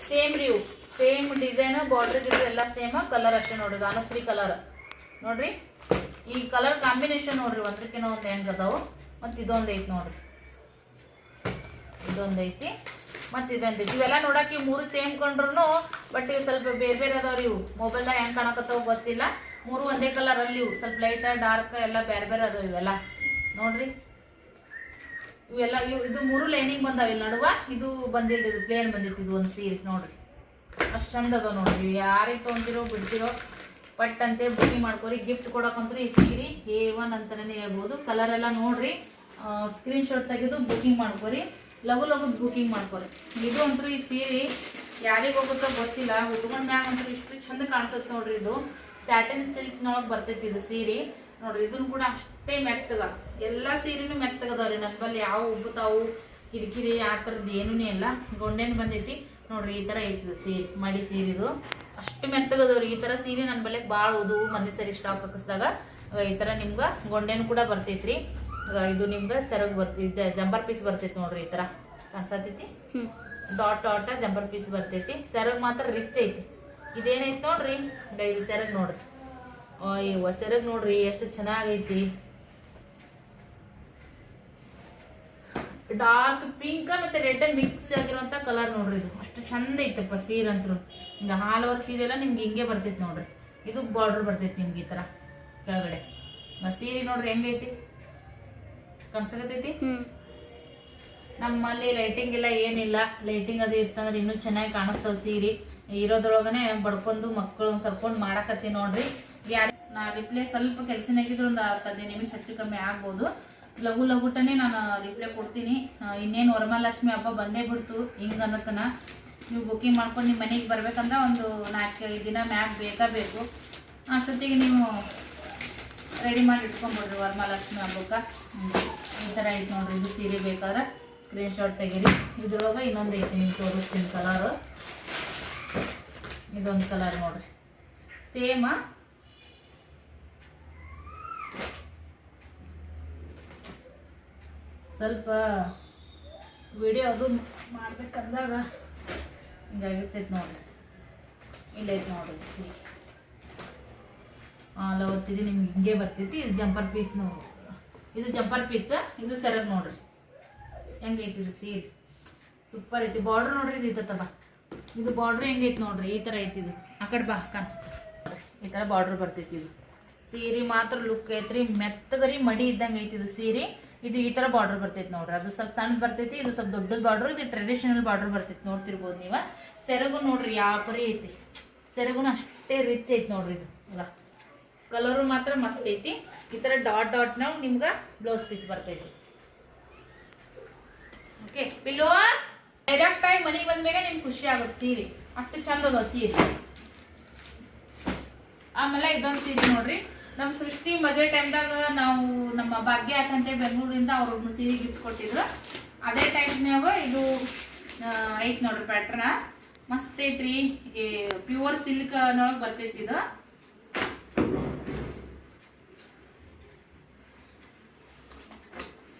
ಸೇಮ್ ರೀ. ಇವು ಸೇಮ್ ಡಿಸೈನ್, ಬಾರ್ಡರ್ ಎಲ್ಲ ಸೇಮ್. ಕಲರ್ ಅಷ್ಟೇ ನೋಡ್ರಿ. ಅನುಶ್ರೀ ಕಲರ್ ನೋಡ್ರಿ. ಈ ಕಲರ್ ಕಾಂಬಿನೇಷನ್ ನೋಡ್ರಿ ಒಂದ್ರಕ್ಕಿಂತ ಒಂದ್ ಹೆಂಗ್ ಅದಾವು. ಮತ್ ಇದೊಂದ್ ಐತಿ ನೋಡ್ರಿ. ಇದೊಂದೈತಿ ಮತ್ ಇದೊಂದೈತಿ. ಇವೆಲ್ಲ ನೋಡಕ್ ಇವ್ 3 ಸೇಮ್ ಕೊಂಡ್ರು ಬಟ್ ಇವ್ ಸ್ವಲ್ಪ ಬೇರೆ ಅದಾವ್ರಿ. ಇವು ಮೊಬೈಲ್ದಾಗ ಹೆಂಗ್ ಕಾಣಕತ್ತಾವ ಗೊತ್ತಿಲ್ಲ. 3 ಒಂದೇ ಕಲರ್ ಅಲ್ಲಿ. ಇವು ಸ್ವಲ್ಪ ಲೈಟ್ ಡಾರ್ಕ್ ಎಲ್ಲ ಬೇರೆ ಅದಾವ ಇವೆಲ್ಲ ನೋಡ್ರಿ. ಇವೆಲ್ಲ ಇದು 3 ಲೈನಿಂಗ್ ಬಂದಾವ. ಇಲ್ಲಿ ನಡುವ ಇದು ಬಂದಿಲ್ರಿ. ಇದು ಪ್ಲೇನ್ ಬಂದಿತ್ತು. ಇದು ಒಂದು ಸೀರೆ ನೋಡ್ರಿ ಅಷ್ಟು ಚಂದ ಅದಾವ ನೋಡ್ರಿ. ಯಾರಿಗೆ ತೊಗೊಂತಿರೋ ಬಿಡ್ತಿರೋ ಪಟ್ ಅಂತೇಳಿ ಬುಕಿಂಗ್ ಮಾಡ್ಕೋರಿ. ಗಿಫ್ಟ್ ಕೊಡಕಂತ್ರು ಈ ಸೀರೆ A1 ಅಂತಾನೆ ಹೇಳ್ಬೋದು. ಕಲರ್ ಎಲ್ಲ ನೋಡ್ರಿ. ಸ್ಕ್ರೀನ್ ಶಾಟ್ ತೆಗೆದು ಬುಕಿಂಗ್ ಮಾಡ್ಕೋರಿ. ಲಗು ಬುಕಿಂಗ್ ಮಾಡ್ಕೋರಿ. ಇದು ಅಂತೂ ಈ ಸೀರೆ ಯಾರಿಗೆ ಹೋಗುತ್ತೋ ಗೊತ್ತಿಲ್ಲ. ಉಟ್ಕೊಂಡ್ ಮ್ಯಾಗ ಅಂತೂ ಇಷ್ಟು ಚಂದ ಕಾಣಿಸುತ್ತೆ ನೋಡ್ರಿ. ಇದು ಸ್ಯಾಟಿನ್ ಸಿಲ್ಕ್ನೊಳಗೆ ಬರ್ತೈತಿ ಇದು ಸೀರೆ ನೋಡ್ರಿ. ಇದನ್ನು ಕೂಡ ಅಷ್ಟೇ ಮೆತ್ತಗ. ಎಲ್ಲಾ ಸೀರೆನೂ ಮೆತ್ತಗದವ್ರಿ. ನನ್ನ ಬಲ್ಲಿ ಯಾವ ಉಬ್ಬುತ್ತಾವು ಕಿರಿಕಿರಿ ಆ ಥರದ್ದು ಏನೂ ಇಲ್ಲ. ಗೊಂಡೆನ್ ಬಂದೈತಿ ನೋಡ್ರಿ. ಈ ತರ ಐತಿ ಸೀರೆ. ಮಡಿ ಸೀರೆ ಇದು ಅಷ್ಟು ಮೆತ್ತಗದವ್ರಿ. ಈ ತರ ಸೀರೆ ನನ್ನ ಬಲ್ಲೆಗೆ ಭಾಳ ಓದು ಮಂದಿ ಸರಿ ಸ್ಟಾಕ್ ಹಾಕಿಸಿದಾಗ ಈ ತರ ನಿಮ್ಗ ಗೊಂಡೆನ್ ಕೂಡ ಬರ್ತೈತ್ರಿ. ಇದು ನಿಮ್ಗ ಸೆರಗ್ ಬರ್ತೈತಿ. ಜಂಪರ್ ಪೀಸ್ ಬರ್ತೈತಿ ನೋಡ್ರಿ. ಈ ತರ ಕಾಣಿಸತೈತಿ. ಡಾಟ್ ಜಂಪರ್ ಪೀಸ್ ಬರ್ತೈತಿ. ಸೆರಗ್ ಮಾತ್ರ ರಿಚ್ ಐತಿ. ಇದೇನೈತಿ ನೋಡ್ರಿ ಇದು ಸೆರಗ್ ನೋಡ್ರಿ. ಅಯ್ಯೋ ಸೆರಗ್ ನೋಡ್ರಿ ಎಷ್ಟು ಚೆನ್ನಾಗೈತಿ. ಡಾರ್ಕ್ ಪಿಂಕ್ ಮತ್ತೆ ರೆಡ್ ಮಿಕ್ಸ್ ಆಗಿರುವಂತ ಕಲರ್ ನೋಡ್ರಿ. ಇದು ಅಷ್ಟು ಚಂದ ಐತಪ್ಪ ಸೀರೆ ಅಂತೂ. ಹಿಂಗ ಹಾಲವರ್ ಸೀರೆ ಎಲ್ಲ ನಿಮ್ಗೆ ಹಿಂಗೆ ಬರ್ತೈತಿ ನೋಡ್ರಿ. ಇದು ಬಾರ್ಡರ್ ಬರ್ತೈತಿ ನಿಮ್ಗೆ ಈ ತರ ಕೆಳಗಡೆ. ಸೀರೆ ನೋಡ್ರಿ ಹೆಂಗೈತಿ ಕಾಣಿಸಕತೈತಿ. ನಮ್ಮಲ್ಲಿ ಲೈಟಿಂಗ್ ಇಲ್ಲ ಏನಿಲ್ಲ. ಲೈಟಿಂಗ್ ಅದು ಇರ್ತಂದ್ರೆ ಇನ್ನೂ ಚೆನ್ನಾಗಿ ಕಾಣಿಸ್ತಾವ ಸೀರೆ. ಇರೋದ್ರೊಳಗನೆ ಬಡ್ಕೊಂಡು ಮಕ್ಕಳು ಕರ್ಕೊಂಡು ಮಾಡಕತ್ತಿ ನೋಡ್ರಿ. ನಾ ರಿಪ್ಲೈ ಸ್ವಲ್ಪ ಕೆಲಸನಾಗಿದ್ರು ಒಂದು 15 ನಿಮಿಷ ಹೆಚ್ಚು ಕಮ್ಮಿ ಆಗ್ಬೋದು. ಲಘುಟನೆ ನಾನು ರಿಪ್ಲೈ ಕೊಡ್ತೀನಿ. ಇನ್ನೇನು ವರಮಹಾಲಕ್ಷ್ಮಿ ಹಬ್ಬ ಬಂದೇ ಬಿಡ್ತು. ಹಿಂಗ ಅನ್ನತನ ನೀವು ಬುಕಿಂಗ್ ಮಾಡ್ಕೊಂಡು ನಿಮ್ಮ ಮನೆಗೆ ಬರ್ಬೇಕಂದ್ರೆ ಒಂದು 4-5 ದಿನ ಮ್ಯಾಗ್ ಬೇಕು. ಅಷ್ಟೊತ್ತಿಗೆ ನೀವು ರೆಡಿ ಮಾಡಿ ಇಟ್ಕೊಂಡ್ಬಿಡ್ರಿ ವರಮಹಾಲಕ್ಷ್ಮಿ ಹಬ್ಬಕ್ಕೆ. ಈ ಥರ ಐತೆ ನೋಡ್ರಿ. ಇದು ಸೀರೆ ಬೇಕಾದ್ರೆ ಸ್ಕ್ರೀನ್ ಶಾಟ್ ತೆಗೀರಿ. ಇದ್ರೊಳಗೆ ಇನ್ನೊಂದು ಐತಿ ನಿಮ್ಗೆ ತೋರಿಸ್ತೀನಿ ಕಲರು. ಇದೊಂದು ಕಲರ್ ನೋಡ್ರಿ ಸೇಮ್. ಸ್ವಲ್ಪ ವಿಡಿಯೋ ಅದು ಮಾಡ್ಬೇಕಂದಾಗ ಹಿಂಗಾಗಿರ್ತೈತೆ ನೋಡ್ರಿ. ಇಲ್ಲೈತೆ ನೋಡ್ರಿ ಸೀರೆ. ಲವರ್ ಸೀರೆ ನಿಮ್ಗೆ ಹಿಂಗೆ ಬರ್ತೈತಿ. ಇದು ಜಂಪರ್ ಪೀಸ್ ನೋಡ್ರಿ. ಇದು ಜಂಪರ್ ಪೀಸ್. ಇದು ಸೆರಗ್ ನೋಡ್ರಿ ಹೆಂಗೈತಿ. ಇದು ಸೀರೆ ಸೂಪರ್ ಐತಿ. ಬಾರ್ಡರ್ ನೋಡ್ರಿ ಇದು ಐತವ. ಇದು ಬಾರ್ಡರ್ ಹೆಂಗೈತಿ ನೋಡ್ರಿ. ಈ ತರ ಐತಿ. ಇದು ಆ ಕಡೆ ಬಾ ಕಾಣಿಸುತ್ತೆ. ಈ ಥರ ಬಾರ್ಡ್ರ್ ಬರ್ತೈತಿ. ಇದು ಸೀರೆ ಮಾತ್ರ ಲುಕ್ ಐತ್ರಿ, ಮೆತ್ತಗರಿ ಮಡಿ ಇದ್ದಂಗೆ ಐತಿ ಇದು ಸೀರೆ. ಇದು ಈ ತರ ಬಾರ್ಡರ್ ಬರ್ತೈತಿ ನೋಡ್ರಿ. ಅದು ಸ್ವಲ್ಪ ಸಣ್ಣ ಬರ್ತೈತಿ, ಇದು ಸ್ವಲ್ಪ ದೊಡ್ಡದ ಬಾರ್ಡರ್. ಇದು ಟ್ರೆಡಿಷನಲ್ ಬಾರ್ಡರ್ ಬರ್ತೈತಿ, ನೋಡ್ತಿರ್ಬೋದು ನೀವ. ಸೆರಗು ನೋಡ್ರಿ ಯಾವ ಪರಿ ಐತಿ, ಸೆರಗುನು ಅಷ್ಟೇ ರಿಚ್ ಐತಿ ನೋಡ್ರಿ. ಇದು ಈಗ ಕಲರು ಮಾತ್ರ ಮಸ್ತ್ ಐತಿ. ಈ ತರ ಡಾಟ್ ಡಾಟ್ ನಾವು ನಿಮ್ಗ ಬ್ಲೌಸ್ ಪೀಸ್ ಬರ್ತೈತಿ. ಓಕೆ ಪಿಲ್ಲೋ ಡೈರೆಕ್ಟ್ ಆಗಿ ಮನೆಗೆ ಬಂದ್ಮೇಲೆ ನಿಮ್ಗೆ ಖುಷಿ ಆಗುತ್ತೆ. ಸೀರೆ ಅಷ್ಟು ಚಂದ ಅದ ಸೀರೆ. ಆಮೇಲೆ ಇದೊಂದು ಸೀರೆ ನೋಡ್ರಿ, ನಮ್ಮ ಸೃಷ್ಟಿ ಮದುವೆ ಟೈಮ್ದಾಗ ನಾವು ನಮ್ಮ ಭಾಗ್ಯ ಯಾಕಂತೆ ಬೆಂಗಳೂರಿಂದ ಅವ್ರ ಸೀರೆ ಗಿಫ್ಟ್ ಕೊಟ್ಟಿದ್ರು. ಅದೇ ಟೈಮ್ನಾಗ ಇದು ಐತ್ ನೋಡ್ರಿ ಪ್ಯಾಟ್ರನ್. ಮಸ್ತ್ ಐತ್ರಿ, ಪ್ಯೂರ್ ಸಿಲ್ಕ್ ನೊಳಗೆ ಬರ್ತೈತಿ. ಇದು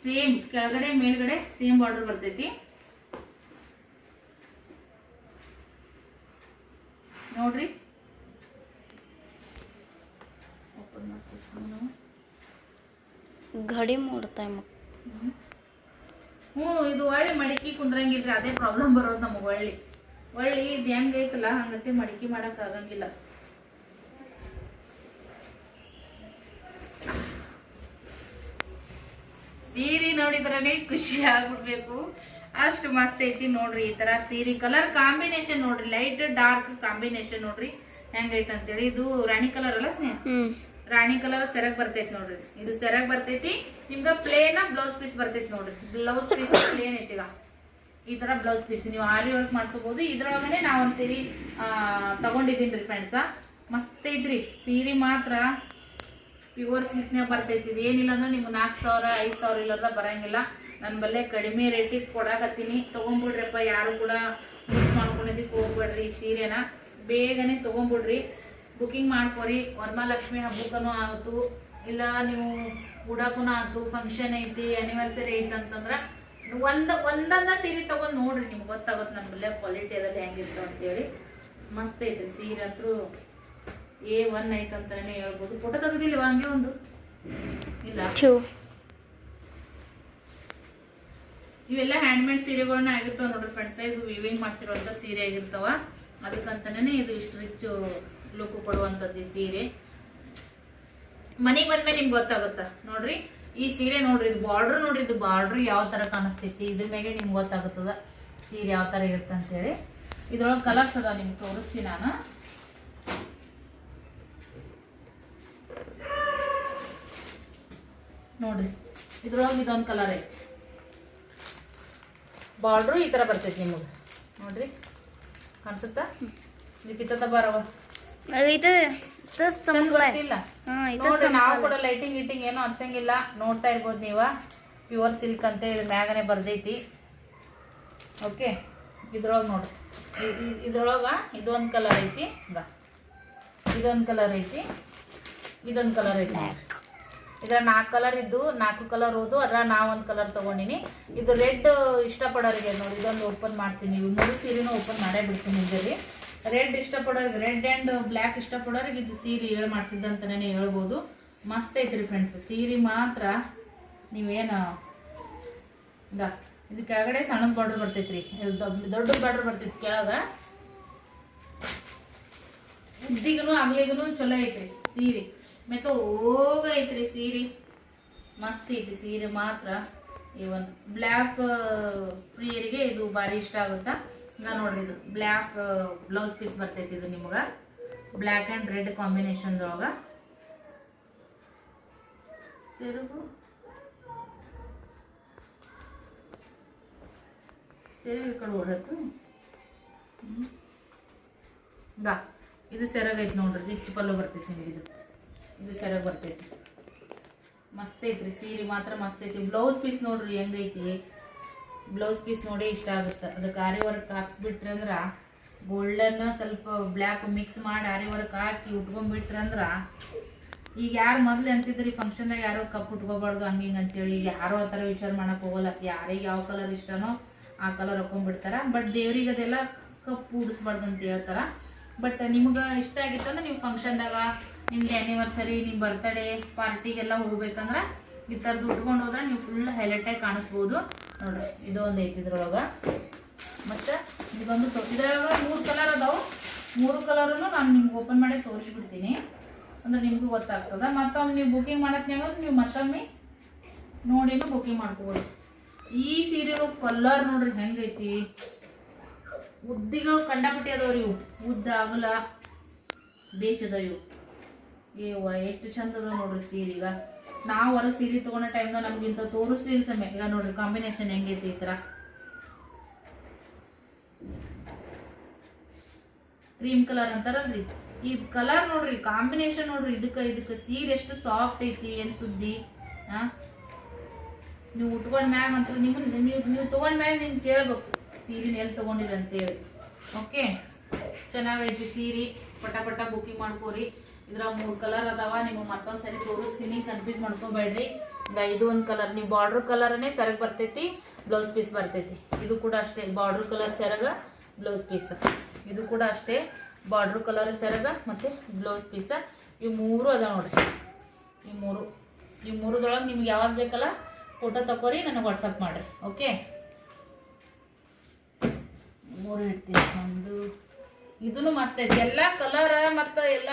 ಸೇಮ್ ಕೆಳಗಡೆ ಮೇಲ್ಗಡೆ ಸೇಮ್ ಬಾರ್ಡರ್ ಬರ್ತೈತಿ ನೋಡ್ರಿ. ಘಡಿ ಮೂಡ್ತಾಯ ಇದು ಒಳ್ಳೆ ಮಡಿಕೆ ಕುಂದ್ರಂಗಿಲ್ರಿ, ಅದೇ ಪ್ರಾಬ್ಲಮ್ ಬರೋದು ನಮಗೆ. ಒಳ್ಳೆ ಇದು ಹೆಂಗ ಐತಲ್ಲ ಹಂಗತ್ತೆ ಮಡಿಕೆ ಮಾಡಕ್ ಆಗಂಗಿಲ್ಲ. ಸೀರೆ ನೋಡಿದ್ರನೆ ಖುಷಿ ಆಗ್ಬಿಡ್ಬೇಕು, ಅಷ್ಟು ಮಸ್ತ್ ಐತಿ ನೋಡ್ರಿ. ಈ ತರ ಸೀರೆ ಕಲರ್ ಕಾಂಬಿನೇಷನ್ ನೋಡ್ರಿ, ಲೈಟ್ ಡಾರ್ಕ್ ಕಾಂಬಿನೇಷನ್ ನೋಡ್ರಿ ಹೆಂಗೈತೆ ಅಂತೇಳಿ. ಇದು ರಾಣಿ ಕಲರ್ ಅಲ್ಲ ಸ್ನೇಹ, ರಾಣಿ ಕಲರ್ ಸೆರಗ್ ಬರ್ತೈತಿ ನೋಡ್ರಿ. ಇದು ಸೆರಗ್ ಬರ್ತೈತಿ ನಿಮ್ಗ ಪ್ಲೇನ್ ಬ್ಲೌಸ್ ಪೀಸ್ ಬರ್ತೈತಿ ನೋಡ್ರಿ. ಬ್ಲೌಸ್ ಪೀಸ್ ಪ್ಲೇನ್ ಐತಿ. ಈಗ ಈ ತರ ಬ್ಲೌಸ್ ಪೀಸ್ ನೀವು ಆರಿ ವರ್ಕ್ ಮಾಡ್ಸೋಬಹುದು. ಇದ್ರೊಳಗನೆ ನಾ ಒಂದ್ ಸೀರೆ ತಗೊಂಡಿದ್ದೀನಿ ಫ್ರೆಂಡ್ಸ, ಮಸ್ತ್ ಐತ್ರಿ ಸೀರೆ ಮಾತ್ರ. ಪ್ಯೂರ್ ಸಿಲ್ಕ್ನಾಗ ಬರ್ತೈತಿ. ಇದು ಏನಿಲ್ಲ ಅಂದ್ರೆ ನಿಮ್ಗೆ 4,000 5,000 ಇಲ್ಲದ ಬರಂಗಿಲ್ಲ. ನನ್ನ ಬಲ್ಲೆ ಕಡಿಮೆ ರೇಟಿಗೆ ಕೊಡಾಕತ್ತೀನಿ, ತಗೊಂಡ್ಬಿಡ್ರಪ್ಪ. ಯಾರು ಕೂಡ ಮಿಸ್ ಮಾಡ್ಕೊಂಡಿದ್ದಕ್ಕೆ ಹೋಗ್ಬೇಡ್ರಿ. ಈ ಸೀರೆನ ಬೇಗನೆ ತಗೊಂಡ್ಬಿಡ್ರಿ, ಬುಕಿಂಗ್ ಮಾಡ್ಕೊರಿ. ವರಮಹಾಲಕ್ಷ್ಮಿ ಹಬ್ಬಕ್ಕೂ ಆಯ್ತು, ಇಲ್ಲ ನೀವು ಉಡಾಕೂ ಆಯ್ತು, ಫಂಕ್ಷನ್ ಐತಿ, ಆನಿವರ್ಸರಿ ಐತಿ ಅಂತಂದ್ರೆ ಒಂದೊಂದ ಸೀರೆ ತಗೊಂಡ್ ನೋಡ್ರಿ, ನಿಮ್ಗೆ ಗೊತ್ತಾಗುತ್ತೆ ನನ್ನ ಬಲ್ಲೆ ಕ್ವಾಲಿಟಿ ಅದ್ರಲ್ಲಿ ಹೆಂಗಿರ್ತಾವ ಅಂತೇಳಿ. ಮಸ್ತ್ ಐತ್ರಿ ಸೀರೆ ಅಂತೂ. A1 ಐತಂತಾನೆ ಹೇಳ್ಬೋದು. ಫೋಟೋ ತೆಗೆದಿಲ್ವ ಹಂಗೆ ಒಂದು ಇಲ್ಲ. ಇವೆಲ್ಲ ಹ್ಯಾಂಡ್ಮೇಡ್ ಸೀರೆಗಳನ್ನ ಆಗಿರ್ತಾವ ನೋಡ್ರಿ ಫ್ರೆಂಡ್ಸ್. ಇದು ವಿವಿಂಗ್ ಮಾಡ್ಸಿರುವಂತ ಸೀರೆ ಆಗಿರ್ತಾವ, ಅದಕ್ಕಂತಾನೆ ಇದು ಇಷ್ಟು ರಿಚ್ ಲುಕ್ ಕೊಡುವಂತದ್ದು ಈ ಸೀರೆ. ಮನೆಗೆ ಬಂದ್ಮೇಲೆ ನಿಮ್ಗೆ ಗೊತ್ತಾಗುತ್ತ ನೋಡ್ರಿ. ಈ ಸೀರೆ ನೋಡ್ರಿ, ಇದು ಬಾರ್ಡರ್ ನೋಡ್ರಿ, ಇದು ಬಾರ್ಡರ್ ಯಾವ ತರ ಕಾಣಿಸ್ತೈತಿ ಇದ್ರ ಮೇಲೆ ನಿಮ್ಗೆ ಗೊತ್ತಾಗುತ್ತದ ಸೀರೆ ಯಾವ ತರ ಇರುತ್ತೆ ಅಂತೇಳಿ. ಇದ್ರೊಳಗೆ ಕಲರ್ಸ್ ಅದಾವ, ನಿಮ್ಗೆ ತೋರಿಸ್ತೀನಿ ನಾನು. ನೋಡ್ರಿ ಇದ್ರೊಳಗೆ ಇದೊಂದು ಕಲರ್ ಐತಿ, ಬಾರ್ಡ್ರು ಈ ತರ ಬರ್ತೈತಿ ನಿಮಗೆ. ನೋಡ್ರಿ ಕಾಣಿಸುತ್ತಾ? ಇದಕ್ಕಿತ್ತ ಬರವ ಗೊತ್ತಿಲ್ಲ ನೋಡ್ರಿ. ನಾವು ಕೂಡ ಲೈಟಿಂಗ್ ಗಿಟಿಂಗ್ ಏನೋ ಹಚ್ಚಂಗಿಲ್ಲ, ನೋಡ್ತಾ ಇರ್ಬೋದು ನೀವ. ಪ್ಯೂರ್ ಸಿಲ್ಕ್ ಅಂತ ಇದ್ರ ಮ್ಯಾಗನೆ ಬರ್ದೈತಿ. ಓಕೆ, ಇದ್ರೊಳಗೆ ನೋಡ್ರಿ, ಇದ್ರೊಳಗ ಇದೊಂದು ಕಲರ್ ಐತಿ, ಹಿಂಗ ಇದೊಂದು ಕಲರ್ ಐತಿ, ಇದೊಂದು ಕಲರ್ ಐತಿ. ಇದ್ರ 4 ಕಲರ್ ಇದ್ದು 4 ಕಲರ್ ಹೋದು. ಅದ್ರ ನಾ ಒಂದು ಕಲರ್ ತಗೊಂಡಿನಿ. ಇದು ರೆಡ್ ಇಷ್ಟಪಡೋರಿಗೆ ನೋಡಿ, ಇದೊಂದು ಓಪನ್ ಮಾಡ್ತೀನಿ. ಇವು 3 ಸೀರೆನೂ ಓಪನ್ ಮಾಡೇ ಬಿಡ್ತೀನಿ. ಇದರಲ್ಲಿ ರೆಡ್ ಇಷ್ಟಪಡೋರಿಗೆ, ರೆಡ್ ಆ್ಯಂಡ್ ಬ್ಲ್ಯಾಕ್ ಇಷ್ಟಪಡೋರಿಗೆ ಇದು ಸೀರೆ ಹೇಳಿ ಮಾಡಿಸಿದ್ದಂತಾನೆ ಹೇಳ್ಬೋದು. ಮಸ್ತ್ ಐತ್ರಿ ಫ್ರೆಂಡ್ಸ್ ಸೀರೆ ಮಾತ್ರ. ನೀವೇನು ಈಗ ಇದು ಕೆಳಗಡೆ ಸಣ್ಣದ ಬಾರ್ಡರ್ ಬರ್ತೈತ್ರಿ, ದೊಡ್ಡ ಬಾರ್ಡರ್ ಬರ್ತೈತಿ ಕೆಳಗ. ಉದ್ದಿಗೂ ಅಗ್ಲಿಗೂ ಚಲೋ ಐತ್ರಿ ಸೀರೆ. ಮತ್ತೆ ಹೋಗ ಐತ್ರಿ ಸೀರೆ, ಮಸ್ತ್ ಐತಿ ಸೀರೆ ಮಾತ್ರ. ಇವನ್ ಬ್ಲ್ಯಾಕ್ ಪ್ರಿಯರಿಗೆ ಇದು ಭಾರಿ ಇಷ್ಟ ಆಗುತ್ತಾ. ಈಗ ನೋಡ್ರಿ, ಇದು ಬ್ಲ್ಯಾಕ್ ಬ್ಲೌಸ್ ಪೀಸ್ ಬರ್ತೈತಿ. ಇದು ನಿಮ್ಗೆ ಬ್ಲ್ಯಾಕ್ ಆ್ಯಂಡ್ ರೆಡ್ ಕಾಂಬಿನೇಷನ್ದೊಳಗ ಸೆರಗು ಈ ಕಡೆ ಓಡತ್ತು. ಇದು ಸೆರಗ್ ಐತಿ ನೋಡ್ರಿ, ರಿಚ್ ಪಲ್ಲು ಬರ್ತೈತಿ ನಿಮ್ಗೆ. ಇದು ಸೆರಗ್ ಬರ್ತೈತಿ, ಮಸ್ತ್ ಐತ್ರಿ ಸೀರೆ ಮಾತ್ರ ಮಸ್ತ್ ಐತಿ. ಬ್ಲೌಸ್ ಪೀಸ್ ನೋಡ್ರಿ ಹೆಂಗೈತಿ, ಬ್ಲೌಸ್ ಪೀಸ್ ನೋಡಿ ಇಷ್ಟ ಆಗುತ್ತೆ. ಅದಕ್ಕೆ ಆರಿ ವರ್ಕ್ ಹಾಕ್ಸ್ಬಿಟ್ರಿ ಅಂದ್ರ, ಗೋಲ್ಡನ್ ಸ್ವಲ್ಪ ಬ್ಲ್ಯಾಕ್ ಮಿಕ್ಸ್ ಮಾಡಿ ಆರಿ ವರ್ಕ್ ಹಾಕಿ ಉಟ್ಕೊಂಡ್ಬಿಟ್ರಿ ಅಂದ್ರ, ಈಗ ಯಾರು ಮೊದ್ಲು ಅಂತಿದ್ರಿ ಫಂಕ್ಷನ್ದಾಗ ಯಾರೋ ಕಪ್ ಉಟ್ಕೋಬಾರ್ದು ಹಂಗಿಂಗ್ ಅಂತೇಳಿ, ಯಾರೋ ಆ ಥರ ವಿಚಾರ ಮಾಡಕ್ ಹೋಗಲ್ಲ. ಯಾರಿಗೆ ಯಾವ ಕಲರ್ ಇಷ್ಟನೋ ಆ ಕಲರ್ ಹಾಕೊಂಡ್ಬಿಡ್ತಾರ. ಬಟ್ ದೇವ್ರಿಗೆ ಅದೆಲ್ಲ ಕಪ್ ಉಡಿಸ್ಬಾರ್ದು ಅಂತ ಹೇಳ್ತಾರ. ಬಟ್ ನಿಮ್ಗೆ ಇಷ್ಟ ಆಗಿತ್ತಂದ್ರೆ ನೀವು ಫಂಕ್ಷನ್ದಾಗ, ನಿಮ್ಗೆ ಆ್ಯನಿವರ್ಸರಿ, ನಿಮ್ಮ ಬರ್ತಡೇ ಪಾರ್ಟಿಗೆಲ್ಲ ಹೋಗ್ಬೇಕಂದ್ರೆ ಈ ಥರದ್ದು ಉಟ್ಕೊಂಡು ಹೋದ್ರೆ ನೀವು ಫುಲ್ ಹೈಲೈಟಾಗಿ ಕಾಣಿಸ್ಬೋದು. ನೋಡ್ರಿ ಇದು ಒಂದು ಐತಿ ಇದ್ರೊಳಗೆ. ಮತ್ತು ಇದೊಂದು ಇದ್ರೊಳಗೆ 3 ಕಲರ್ ಅದಾವು. 3 ಕಲರನ್ನು ನಾನು ನಿಮ್ಗೆ ಓಪನ್ ಮಾಡಿ ತೋರಿಸ್ಬಿಡ್ತೀನಿ. ಅಂದ್ರೆ ನಿಮಗೂ ಗೊತ್ತಾಗ್ತದ. ಮತ್ತೊಮ್ಮೆ ನೀವು ಬುಕಿಂಗ್ ಮಾಡತ್ನಾಗ ನೀವು ಮತ್ತೊಮ್ಮೆ ನೋಡಿನೂ ಬುಕಿಂಗ್ ಮಾಡ್ಕೋಬೋದು. ಈ ಸೀರೆಗಳು ಕಲರ್ ನೋಡ್ರಿ ಹೆಂಗೈತಿ, ಉದ್ದಿಗ ಕಂಡಾಪಟ್ಟಿ ಅದಾವ್ರಿ ಇವು, ಉದ್ದ ಆಗಲ್ಲ ಬೇಸ್ ಅದಾವ ಇವು. ಏವ ಎಷ್ಟು ಚಂದ ಅದಾವ ನೋಡ್ರಿ ಸೀರೆ. ಈಗ ನಾವು ಹೊರಗೆ ಸೀರೆ ತೊಗೊಂಡ ಟೈಮ್ನಾಗ ನಮ್ಗಿಂತ ತೋರಿಸ್ತೀವಿ ಸಮಯ. ಈಗ ನೋಡ್ರಿ ಕಾಂಬಿನೇಷನ್ ಹೆಂಗೈತಿ ಈ ಥರ ಕ್ರೀಮ್ ಕಲರ್ ಅಂತಾರಲ್ರಿ, ಈ ಕಲರ್ ನೋಡ್ರಿ, ಕಾಂಬಿನೇಷನ್ ನೋಡ್ರಿ. ಇದಕ್ಕೆ ಸೀರೆ ಎಷ್ಟು ಸಾಫ್ಟ್ ಐತಿ, ಏನ್ ಸುದ್ದಿ. ನೀವು ಉಟ್ಕೊಂಡ್ ಮ್ಯಾಗ ಅಂತೂ ನೀವು ತೊಗೊಂಡ್ ಮ್ಯಾಗ ನಿಮ್ಗೆ ಕೇಳ್ಬೇಕು ಸೀರೆನ ಎಲ್ಲಿ ತೊಗೊಂಡಿರಿ ಅಂತೇಳಿ. ಓಕೆ, ಚೆನ್ನಾಗೈತಿ ಸೀರೆ. ಪಟ ಬುಕಿಂಗ್ ಮಾಡ್ಕೋರಿ. ಇದ್ರಾಗ 3 ಕಲರ್ ಅದಾವ. ನಿಮಗೆ ಮತ್ತೊಂದ್ಸರಿ ತೋರಿಸ್ತೀನಿ, ಕನ್ಫ್ಯೂಸ್ ಮಾಡ್ಕೋಬೇಡ್ರಿ. ಈಗ ಇದು ಒಂದು ಕಲರ್, ನೀವು ಬಾರ್ಡರ್ ಕಲರನೇ ಸೆರಗ್ ಬರ್ತೈತಿ, ಬ್ಲೌಸ್ ಪೀಸ್ ಬರ್ತೈತಿ. ಇದು ಕೂಡ ಅಷ್ಟೇ ಬಾರ್ಡರ್ ಕಲರ್ ಸೆರಗ, ಬ್ಲೌಸ್ ಪೀಸ್. ಇದು ಕೂಡ ಅಷ್ಟೇ ಬಾರ್ಡರ್ ಕಲರ್ ಸೆರಗ ಮತ್ತು ಬ್ಲೌಸ್ ಪೀಸ. ಇವು 3 ಅದ ನೋಡ್ರಿ. ಈ ಮೂರದೊಳಗೆ ನಿಮ್ಗೆ ಯಾವಾಗ ಬೇಕಲ್ಲ ಫೋಟೋ ತಗೋರಿ, ನನಗೆ ವಾಟ್ಸಪ್ ಮಾಡ್ರಿ. ಓಕೆ, 3 ಇಡ್ತೀನಿ. ಒಂದು ಇದೂ ಮಸ್ತ್ ಐತಿ. ಎಲ್ಲ ಕಲರ್ ಮತ್ತು ಎಲ್ಲ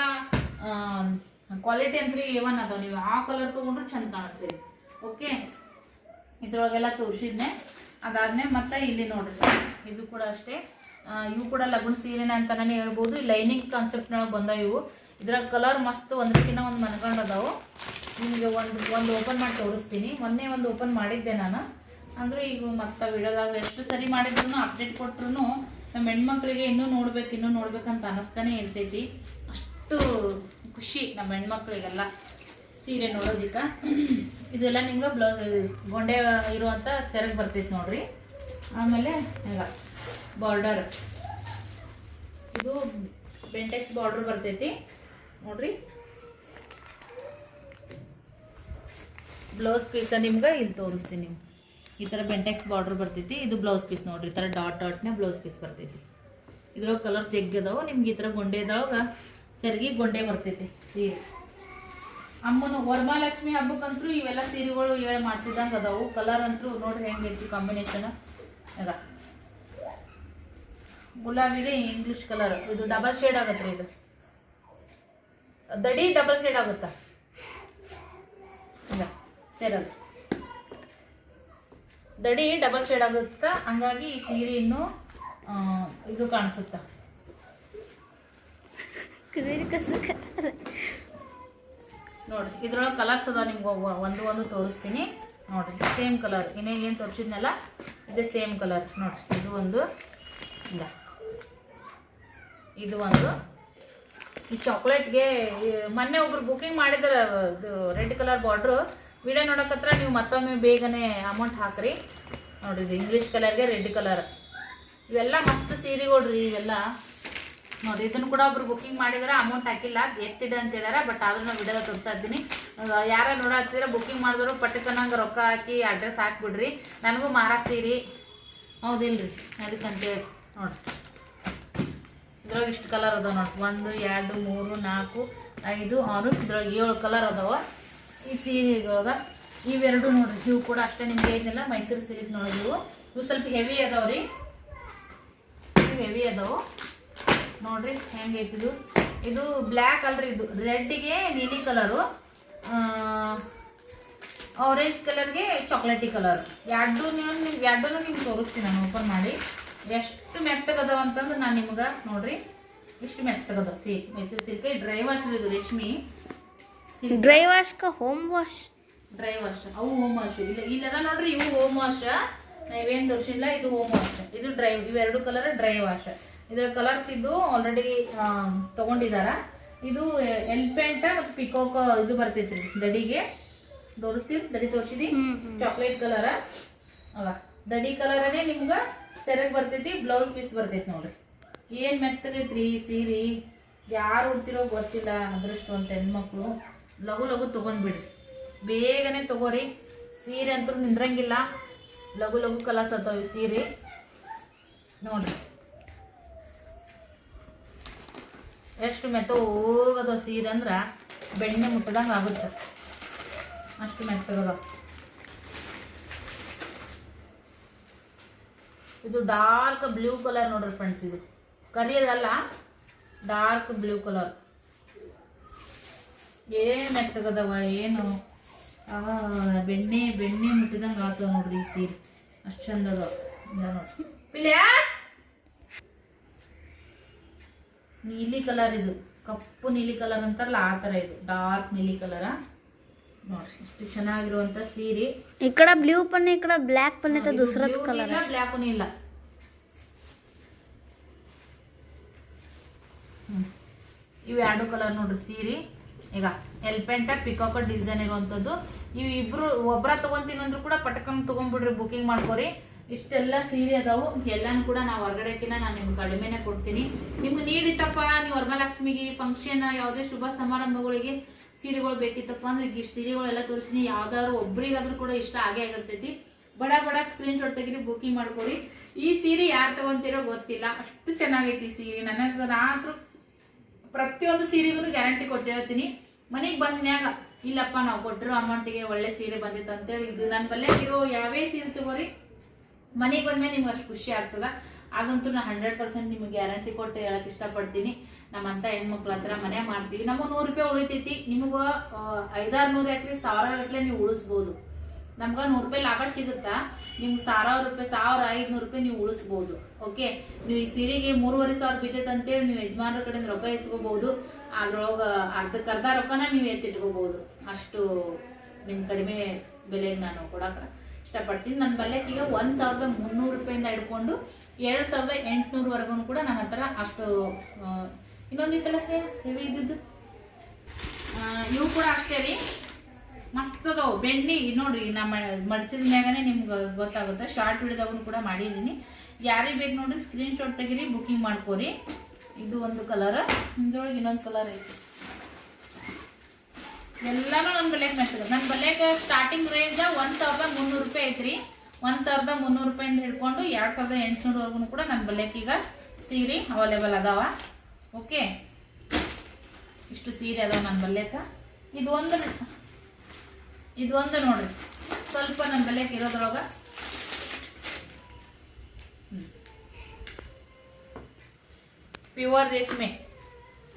ಕ್ವಾಲಿಟಿ ಅಂತ್ರಿ ಏವನ್ ಅದಾವ. ನೀವು ಆ ಕಲರ್ ತೊಗೊಂಡ್ರು ಚಂದ ಕಾಣಿಸ್ತೀರಿ. ಓಕೆ, ಇದ್ರೊಳಗೆಲ್ಲ ತೋರಿಸಿದ್ನೆ. ಅದಾದ್ಮೇಲೆ ಮತ್ತೆ ಇಲ್ಲಿ ನೋಡ್ರಿ, ಇದು ಕೂಡ ಅಷ್ಟೇ. ಇವು ಕೂಡ ಲಗ್ನ ಸೀರೆನ ಅಂತಾನೆ ಹೇಳ್ಬೋದು. ಈ ಲೈನಿಂಗ್ ಕಾನ್ಸೆಪ್ಟ್ನೊಳಗೆ ಬಂದಾವ ಇವು. ಇದ್ರಾಗ ಕಲರ್ ಮಸ್ತ್ ಒಂದಕ್ಕಿಂತ ಒಂದು ಮನ್ಕೊಂಡದಾವು. ನಿಮಗೆ ಒಂದು ಓಪನ್ ಮಾಡಿ ತೋರಿಸ್ತೀನಿ. ಮೊನ್ನೆ ಒಂದು ಓಪನ್ ಮಾಡಿದ್ದೆ ನಾನು. ಅಂದ್ರೆ ಈಗ ಮತ್ತೆ ವಿಡಿಯೋದಾಗ ಎಷ್ಟು ಸರಿ ಮಾಡಿದ್ರು ಅಪ್ಡೇಟ್ ಕೊಟ್ರು ನಮ್ಮ ಹೆಣ್ಮಕ್ಳಿಗೆ ಇನ್ನೂ ನೋಡ್ಬೇಕಂತ ಅನ್ನಿಸ್ತಾನೆ ಇರ್ತೈತಿ. ಅಷ್ಟು ಖುಷಿ ನಮ್ಮ ಹೆಣ್ಮಕ್ಳಿಗೆಲ್ಲ ಸೀರೆ ನೋಡೋದಿಕ್ಕ. ಇದೆಲ್ಲ ನಿಮ್ಗೆ ಗೊಂಡೆ ಇರುವಂಥ ಸೆರಗ್ ಬರ್ತೈತಿ ನೋಡ್ರಿ. ಆಮೇಲೆ ಈಗ ಬಾರ್ಡರ್, ಇದು ಬೆಂಟೆಕ್ಸ್ ಬಾರ್ಡರ್ ಬರ್ತೈತಿ ನೋಡ್ರಿ. ಬ್ಲೌಸ್ ಪೀಸ ನಿಮ್ಗೆ ಇಲ್ಲಿ ತೋರಿಸ್ತೀನಿ. ನೀವು ಈ ಥರ ಬೆಂಟೆಕ್ಸ್ ಬಾರ್ಡರ್ ಬರ್ತೈತಿ. ಇದು ಬ್ಲೌಸ್ ಪೀಸ್ ನೋಡ್ರಿ. ಈ ಥರ ಡಾಟ್ನೇ ಬ್ಲೌಸ್ ಪೀಸ್ ಬರ್ತೈತಿ. ಇದ್ರೊಳಗೆ ಕಲರ್ ಜಗ್ಗದಾವ. ನಿಮ್ಗೆ ಈ ಥರ ಗೊಂಡೆದೊಳಗೆ ಸೆರಗಿ ಗೊಂಡೆ ಬರ್ತೈತಿ ಸೀರೆ. ಅಮ್ಮನ ವರಮಹಾಲಕ್ಷ್ಮಿ ಹಬ್ಬಕ್ಕಂತೂ ಇವೆಲ್ಲ ಸೀರೆಗಳು ಮಾಡಿಸಿದಂಗೆ ಅದಾವು. ಕಲರ್ ಅಂತೂ ನೋಡ್ರಿ ಹೆಂಗೈತಿ ಕಾಂಬಿನೇಷನ್. ಈಗ ಗುಲಾಬಿಗೆ ಇಂಗ್ಲಿಷ್ ಕಲರ್, ಇದು ಡಬಲ್ ಶೇಡ್ ಆಗತ್ರಿ. ಇದು ದಡಿ ಡಬಲ್ ಶೇಡ್ ಆಗುತ್ತಾ ಇಲ್ಲ ಸೆರಗ್ ದಡಿ ಡಬಲ್ ಶೇಡ್ ಆಗುತ್ತಾ. ಹಂಗಾಗಿ ಈ ಸೀರೆ ಇನ್ನೂ ಇದು ಕಾಣಿಸುತ್ತ. ನೋಡ್ರಿ ಇದ್ರೊಳಗೆ ಕಲರ್ಸ್ ಅದ. ನಿಮ್ಗೆ ಒಂದು ತೋರಿಸ್ತೀನಿ ನೋಡ್ರಿ. ಸೇಮ್ ಕಲರ್ ಇನ್ನೇನು ಏನು ತೋರಿಸಿದ್ನಲ್ಲ ಇದೇ ಸೇಮ್ ಕಲರ್ ನೋಡ್ರಿ. ಇದು ಒಂದು ಇಲ್ಲ, ಇದು ಒಂದು. ಈ ಚಾಕ್ಲೇಟ್ಗೆ ಮೊನ್ನೆ ಒಬ್ರು ಬುಕಿಂಗ್ ಮಾಡಿದಾರೆ. ಇದು ರೆಡ್ ಕಲರ್ ಬಾರ್ಡ್ರು. ವಿಡಿಯೋ ನೋಡೋಕತ್ರ ನೀವು ಮತ್ತೊಮ್ಮೆ ಬೇಗನೆ ಅಮೌಂಟ್ ಹಾಕ್ರಿ. ನೋಡ್ರಿ ಇದು ಇಂಗ್ಲೀಷ್ ಕಲರ್ಗೆ ರೆಡ್ ಕಲರ್. ಇವೆಲ್ಲ ಮಸ್ತ್ ಸೀರೆಗಳ್ರಿ ಇವೆಲ್ಲ ನೋಡ್ರಿ. ಇದನ್ನು ಕೂಡ ಒಬ್ರು ಬುಕಿಂಗ್ ಮಾಡಿದಾರೆ, ಅಮೌಂಟ್ ಹಾಕಿಲ್ಲ, ಎತ್ತಿಡ ಅಂತ ಹೇಳ್ಯಾರ. ಬಟ್ ಆದ್ರೂ ನಾವು ವಿಡಿಯೋ ತೋರಿಸ್ತಾ ಇದ್ದೀನಿ. ಯಾರ ನೋಡತ್ತಿದ್ರೆ ಬುಕಿಂಗ್ ಮಾಡಿದ್ರು ಪಟ್ಟಿತನಂಗೆ ರೊಕ್ಕ ಹಾಕಿ ಅಡ್ರೆಸ್ ಹಾಕ್ಬಿಡ್ರಿ. ನನಗೂ ಮಾರಾ ಸೀರೆ ಹೌದಿಲ್ರಿ, ಅದಕ್ಕಂತೇಳಿ ನೋಡ್ರಿ. ಇದ್ರೊಳಗೆ ಇಷ್ಟು ಕಲರ್ ಅದಾವ ನೋಡ್ರಿ. 1 2 3 4 5 6 ಇದ್ರೊಳಗೆ 7 ಕಲರ್ ಅದಾವ ಈ ಸೀರೆಗಳ್ಗೆ. ಇವೆರಡು ನೋಡ್ರಿ, ಇವು ಕೂಡ ಅಷ್ಟೇ. ನಿಮ್ಗೆ ಏನಿಲ್ಲ ಮೈಸೂರು ಸಿಲ್ಕ್ ನೋಡ್ರಿ. ಇವು ಸ್ವಲ್ಪ ಹೆವಿ ಅದಾವ್ರಿ. ಇವು ಹೆವಿ ಅದಾವು ನೋಡ್ರಿ ಹೆಂಗೈತಿದು. ಇದು ಬ್ಲ್ಯಾಕ್ ಅಲ್ರಿ, ಇದು ರೆಡ್ಗೆ ನೀಲಿ ಕಲರು, ಆರೆಂಜ್ ಕಲರ್ಗೆ ಚಾಕ್ಲೇಟಿ ಕಲರ್. ಎರಡೂ ನಿಮ್ಗೆ ತೋರಿಸ್ತೀನಿ ನಾನು ಓಪನ್ ಮಾಡಿ. ಎಷ್ಟು ಮೆತ್ತಗದವ ಅಂತಂದ್ರೆ ನಾನು ನಿಮ್ಗೆ ನೋಡ್ರಿ ಇಷ್ಟು ಮೆತ್ತಗದವ. Mysore silk dry wash. ಇದು ರೇಷ್ಮಿ dry wash home wash. Dry wash ಅವು ಹೋಮ್ ವಾಶ್ ಇಲ್ಲದ ನೋಡ್ರಿ. ಇವು ಹೋಮ್ ವಾಶ್ ನಾವೇನು ತೋರಿಸಿಲ್ಲ. ಇದು ಹೋಮ್ ವಾಶ್, ಇದು ಡ್ರೈ. ಇವೆರಡು ಕಲರ್ ಡ್ರೈ ವಾಶ್. ಇದರ ಕಲರ್ಸ್ ಇದು ಆಲ್ರೆಡಿ ತಗೊಂಡಿದಾರ. ಇದು ಎಲಿಫೆಂಟ್ ಮತ್ತು ಪಿಕಾಕ್ ಇದು ಬರ್ತೈತ್ರಿ ದಡಿಗೆ. ದಡಿ ತೋರಿಸಿದಿ ಚಾಕ್ಲೇಟ್ ಕಲರ್. ದಡಿ ಕಲರನೇ ನಿಮ್ಗೆ ಸೆರಗ್ ಬರ್ತೈತಿ, ಬ್ಲೌಸ್ ಪೀಸ್ ಬರ್ತೈತಿ ನೋಡ್ರಿ. ಏನು ಮೆತ್ತಗೈತ್ರಿ ಈ ಸೀರೆ. ಯಾರು ಉಡ್ತಿರೋ ಗೊತ್ತಿಲ್ಲ. ಅದೃಷ್ಟವಂತ ಹೆಣ್ಮಕ್ಳು ಲಘು ತೊಗೊಂಡ್ಬಿಡ್ರಿ, ಬೇಗನೆ ತಗೋರಿ. ಸೀರೆ ಅಂತೂ ನಿಂದ್ರಂಗಿಲ್ಲ. ಲಘು ಕಲರ್ಸ್ ಅದಾವ ಈ ಸೀರೆ ನೋಡ್ರಿ. ಎಷ್ಟು ಮೆತ್ತಗದ ಸೀರೆ ಅಂದ್ರೆ ಬೆಣ್ಣೆ ಮುಟ್ಟದಂಗೆ ಆಗುತ್ತೆ, ಅಷ್ಟು ಮೆತ್ತಗದ. ಇದು ಡಾರ್ಕ್ ಬ್ಲೂ ಕಲರ್ ನೋಡ್ರಿ ಫ್ರೆಂಡ್ಸ್. ಇದು ಕರಿಯದಲ್ಲ, ಡಾರ್ಕ್ ಬ್ಲೂ ಕಲರ್. ಏನು ಮೆತ್ತಗದವ ಏನು ಬೆಣ್ಣೆ ಬೆಣ್ಣೆ ಮುಟ್ಟಿದಂಗೆ ಆಗ್ತವ ನೋಡ್ರಿ ಈ ಸೀರೆ ಅಷ್ಟು ಚಂದ ಅದಾವ ನೋಡ್ರಿ ಪಿಲ್ಯ ನೀಲಿ ಕಲರ್ ಇದು ಕಪ್ಪು ನೀಲಿ ಕಲರ್ ಅಂತಾರಲ್ಲ ಆ ಥರ ಇದು ಡಾರ್ಕ್ ನೀಲಿ ಕಲರ ನೋಡ್ರಿ ಇಷ್ಟು ಚೆನ್ನಾಗಿರುವಂತ ಸೀರೆ ఇక్కడ బ్లూ పన్ను ఇక్కడ బ్లాక్ పన్ను అయితే दुसराच कलर ಇಲ್ಲ ಬ್ಲ್ಯಾಕ್ ಇಲ್ಲ ಇವು ಎರಡು ಕಲರ್ ನೋಡ್ರಿ ಸೀರೆ ಈಗ ಎಲ್ಪೆಂಟ ಪಿಕಾಕ ಡಿಸೈನ್ ಇರುವಂತದ್ದು ಇವು ಇಬ್ರು ಒಬ್ಬರ ತಗೊಂತೀನಿ ಅಂದ್ರೂ ಕೂಡ ಪಟಕನ್ ತಗೊಂಡ್ಬಿಡ್ರಿ ಬುಕಿಂಗ್ ಮಾಡ್ಕೊರಿ ಇಷ್ಟೆಲ್ಲ ಸೀರೆ ಅದಾವು ಎಲ್ಲಾನು ಕೂಡ ನಾವು ಹೊರಗಡೆಕಿನ ನಾನು ನಿಮ್ಗೆ ಕಡಿಮೆನೆ ಕೊಡ್ತೀನಿ ನಿಮ್ಗೆ ನೀಡಿತ್ತಪ್ಪ ನೀವು ವರಮಹಾಲಕ್ಷ್ಮಿಗೆ ಫಂಕ್ಷನ್ ಯಾವುದೇ ಶುಭ ಸಮಾರಂಭಗಳಿಗೆ ಸೀರೆಗಳು ಬೇಕಿತ್ತಪ್ಪ ಅಂದ್ರೆ ಈಗ ಸೀರೆಗಳೆಲ್ಲ ತೋರಿಸಿನಿ ಯಾವ್ದಾದ್ರು ಒಬ್ರಿಗಾದ್ರೂ ಕೂಡ ಇಷ್ಟ ಆಗೇ ಆಗಿರ್ತೈತಿ ಬಡ ಬಡ ಸ್ಕ್ರೀನ್ ಶಾಟ್ ತೆಗಿರಿ ಬುಕಿಂಗ್ ಮಾಡ್ಕೊಡಿ ಈ ಸೀರೆ ಯಾರು ತಗೊಂತೀರೋ ಗೊತ್ತಿಲ್ಲ ಅಷ್ಟು ಚೆನ್ನಾಗೈತಿ ಈ ಸೀರೆ ನನಗೆ ರಾತ್ರಿ ಪ್ರತಿಯೊಂದು ಸೀರೆಗೂ ಗ್ಯಾರಂಟಿ ಕೊಟ್ಟಿರ್ತೀನಿ ಮನೆಗೆ ಬಂದ್ಮ್ಯಾಗ ಇಲ್ಲಪ್ಪ ನಾವು ಕೊಟ್ಟಿರೋ ಅಮೌಂಟಿಗೆ ಒಳ್ಳೆ ಸೀರೆ ಬಂದಿತ್ತು ಅಂತೇಳಿ ಇದು ನನ್ನ ಬಲ್ಲೆ ಇರೋ ಯಾವೇ ಸೀರೆ ತಗೋರಿ ಮನೆಗೆ ಬಂದ್ಮೇಲೆ ನಿಮ್ಗೆ ಅಷ್ಟು ಖುಷಿ ಆಗ್ತದ ಅದಂತೂ ನಾನು 100% ನಿಮ್ಗೆ ಗ್ಯಾರಂಟಿ ಕೊಟ್ಟು ಹೇಳಕ್ ಇಷ್ಟಪಡ್ತೀನಿ ನಮ್ಮಂತ ಹೆಣ್ಮಕ್ಳ ಹತ್ರ ಮನೆ ಮಾಡ್ತೀವಿ ನಮಗೆ ₹100 ಉಳಿತೈತಿ ನಿಮ್ಗ 500-600 ಯಾಕ್ರಿ 1000 ಗಟ್ಲೆ ನೀವು ಉಳಿಸ್ಬೋದು ನಮ್ಗ ₹100 ಲಾಭ ಸಿಗುತ್ತಾ ನಿಮ್ಗೆ ₹1,500 ನೀವು ಉಳಿಸ್ಬೋದು ಓಕೆ ನೀವು ಈ ಸೀರೆಗೆ 3,500 ಬಿದ್ದೈತೆ ಅಂತೇಳಿ ನೀವು ಯಜಮಾನ್ರ ಕಡೆಯಿಂದ ರೊಕ್ಕ ಇಸ್ಕೋಬಹುದು ಅದ್ರೊಳಗ ಅರ್ಧಕ್ಕರ್ಧ ರೊಕ್ಕನ ನೀವು ಎತ್ತಿಟ್ಕೋಬಹುದು ಅಷ್ಟು ನಿಮ್ ಕಡಿಮೆ ಬೆಲೆಗೆ ನಾನು ಕೊಡಕ ಇಷ್ಟಪಡ್ತೀನಿ ನನ್ನ ಬಲ್ಯಕ್ಕೆ ಈಗ ₹1,300 ಹಿಡ್ಕೊಂಡು ₹2,800 ಕೂಡ ನನ್ನ ಹತ್ರ ಅಷ್ಟು ಇನ್ನೊಂದಿತ್ತಲ್ಲ ಸೇಮ್ ಹೆವಿ ಇದ್ದಿದ್ದು ಇವು ಕೂಡ ಅಷ್ಟೇ ರೀ ಮಸ್ತ್ ಅದಾವು ಬೆಣ್ಣೆ ನೋಡ್ರಿ ನಾ ಮಡಿಸಿದ ಮ್ಯಾಗನೆ ನಿಮ್ಗೆ ಗೊತ್ತಾಗುತ್ತೆ ಶಾರ್ಟ್ ವಿಡಿಯೋದಾಗೂ ಕೂಡ ಮಾಡಿದ್ದೀನಿ ಯಾರಿಗೆ ಬೇಕು ನೋಡ್ರಿ ಸ್ಕ್ರೀನ್ ಶಾಟ್ ತೆಗಿರಿ ಬುಕಿಂಗ್ ಮಾಡ್ಕೋರಿ ಇದು ಒಂದು ಕಲರ್ ಇದ್ರೊಳಗೆ ಇನ್ನೊಂದು ಕಲರ್ ಐತಿ ಎಲ್ಲಾನು ನನ್ನ ಬಲ್ಯಕ್ಕೆ ಮೆತ್ತದ ನನ್ನ ಬಲ್ಯಕ್ಕೆ ಸ್ಟಾರ್ಟಿಂಗ್ ರೇಂಜ್ ₹1,300 ಐತ್ರಿ ₹1,300 ಹಿಡ್ಕೊಂಡು ₹2,800 ಕೂಡ ನನ್ನ ಬಲ್ಯಕ್ಕೆ ಈಗ ಸೀರೆ ಅವೈಲೇಬಲ್ ಅದಾವ ಓಕೆ ಇಷ್ಟು ಸೀರೆ ಅದಾವ ನನ್ನ ಬಲ್ಯಕ್ಕೆ ಇದು ಒಂದು ನೋಡ್ರಿ ಸ್ವಲ್ಪ ನನ್ನ ಬಲ್ಯಕ್ಕೆ ಇರೋದ್ರೊಳಗ ಪ್ಯೂರ್ ರೇಷ್ಮೆ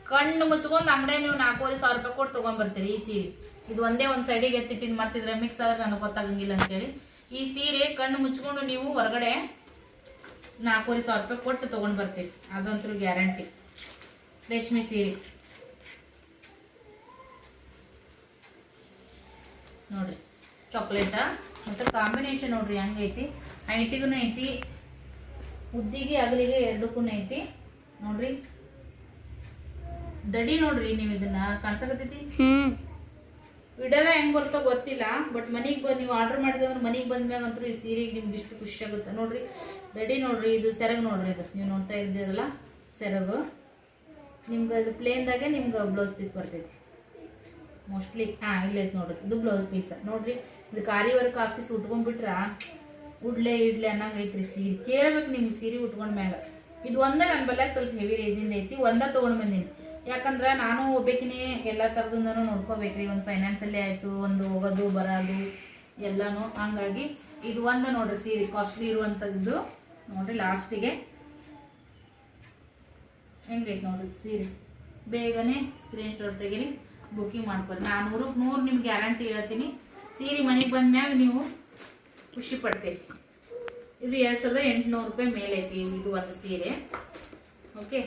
ಕಣ್ಣು ಮುಚ್ಕೊಂಡು ಅಂಗಡಿ ನೀವು ₹4,500 ಕೊಟ್ಟು ತೊಗೊಂಡ್ಬರ್ತೀರಿ ಈ ಸೀರೆ ಇದು ಒಂದೇ ಒಂದು ಸೈಡಿಗೆ ಎತ್ತಿಟ್ಟಿನಿ ಮತ್ತಿದ್ರೆ ಮಿಕ್ಸ್ ಆದ್ರೆ ನನಗೆ ಗೊತ್ತಾಗಂಗಿಲ್ಲ ಅಂತೇಳಿ ಈ ಸೀರೆ ಕಣ್ಣು ಮುಚ್ಕೊಂಡು ನೀವು ಹೊರಗಡೆ ₹4,500 ಕೊಟ್ಟು ತೊಗೊಂಡು ಬರ್ತೀರಿ ಅದಂತೂ ಗ್ಯಾರಂಟಿ ರೇಷ್ಮೆ ಸೀರೆ ನೋಡ್ರಿ ಚಾಕ್ಲೇಟ ಮತ್ತು ಕಾಂಬಿನೇಷನ್ ನೋಡ್ರಿ ಹಂಗೈತಿ ಹೈಟಿಗೂ ಐತಿ ಉದ್ದಿಗೆ ಅಗಲಿಗೆ ಎರಡಕ್ಕೂ ಐತಿ ನೋಡ್ರಿ ದಡಿ ನೋಡ್ರಿ ನೀವು ಇದನ್ನ ಕಾಣಿಸಕತ್ತೈತಿ ವಿಡಿಯೋನ ಹೆಂಗ್ ಬರ್ತೋ ಗೊತ್ತಿಲ್ಲ ಬಟ್ ಮನೆಗೆ ನೀವು ಆರ್ಡರ್ ಮಾಡಿದ್ರೆ ಮನೆಗೆ ಬಂದ್ಮ್ಯಾಗ ಅಂತೂ ಈ ಸೀರೆಗೆ ನಿಮ್ಗೆ ಇಷ್ಟು ಖುಷಿ ಆಗುತ್ತೆ ನೋಡ್ರಿ ದಡಿ ನೋಡ್ರಿ ಇದು ಸೆರಗು ನೋಡ್ರಿ ಇದು ನೀವು ನೋಡ್ತಾ ಇದ್ದೀರಲ್ಲ ಸೆರಗು ನಿಮ್ಗೆ ಅದು ಪ್ಲೇನ್ದಾಗೆ ನಿಮ್ಗೆ ಬ್ಲೌಸ್ ಪೀಸ್ ಬರ್ತೈತಿ ಮೋಸ್ಟ್ಲಿ ಇಲ್ಲೈತಿ ನೋಡ್ರಿ ಇದು ಬ್ಲೌಸ್ ಪೀಸ್ ನೋಡ್ರಿ ಇದು ಕಾರಿ ವರ್ಕ್ ಹಾಕಿ ಉಟ್ಕೊಂಡ್ಬಿಟ್ರ ಇಡ್ಲೆ ಅನ್ನಂಗೆ ಐತ್ರಿ ಸೀರೆ ಕೇಳ್ಬೇಕು ನಿಮ್ಗೆ ಸೀರೆ ಉಟ್ಕೊಂಡ್ ಮ್ಯಾಗ ಇದು ಒಂದ ನನ್ನ ಬಲ್ಯಾಗ ಸ್ವಲ್ಪ ಹೆವಿ ರೇಜಿಂದ ಐತಿ ಒಂದ ತೊಗೊಂಡ್ ಬಂದೀನಿ ಯಾಕಂದ್ರೆ ನಾನು ಹೋಗ್ಬೇಕಿನಿ ಎಲ್ಲ ಥರದಿಂದನೂ ನೋಡ್ಕೋಬೇಕ್ರಿ ಒಂದು ಫೈನಾನ್ಸಲ್ಲಿ ಆಯಿತು ಒಂದು ಹೋಗೋದು ಬರೋದು ಎಲ್ಲಾನು ಹಂಗಾಗಿ ಇದು ಒಂದ ನೋಡ್ರಿ ಸೀರೆ ಕಾಸ್ಟ್ಲಿ ಇರುವಂಥದ್ದು ನೋಡ್ರಿ ಲಾಸ್ಟಿಗೆ ಹೆಂಗೈತೆ ನೋಡ್ರಿ ಸೀರೆ ಬೇಗನೆ ಸ್ಕ್ರೀನ್ ಶಾಟ್ ತೆಗೀರಿ ಬುಕಿಂಗ್ ಮಾಡ್ಕೊರಿ ನಾನು 100 ನಿಮ್ಗೆ ಗ್ಯಾರಂಟಿ ಹೇಳ್ತೀನಿ ಸೀರೆ ಮನೆಗೆ ಬಂದ್ಮ್ಯಾಗ ನೀವು ಖುಷಿ ಪಡ್ತೀರಿ ಇದು ₹2,800 ಮೇಲೆ ಐತಿ ಇದು ಒಂದು ಸೀರೆ ಓಕೆ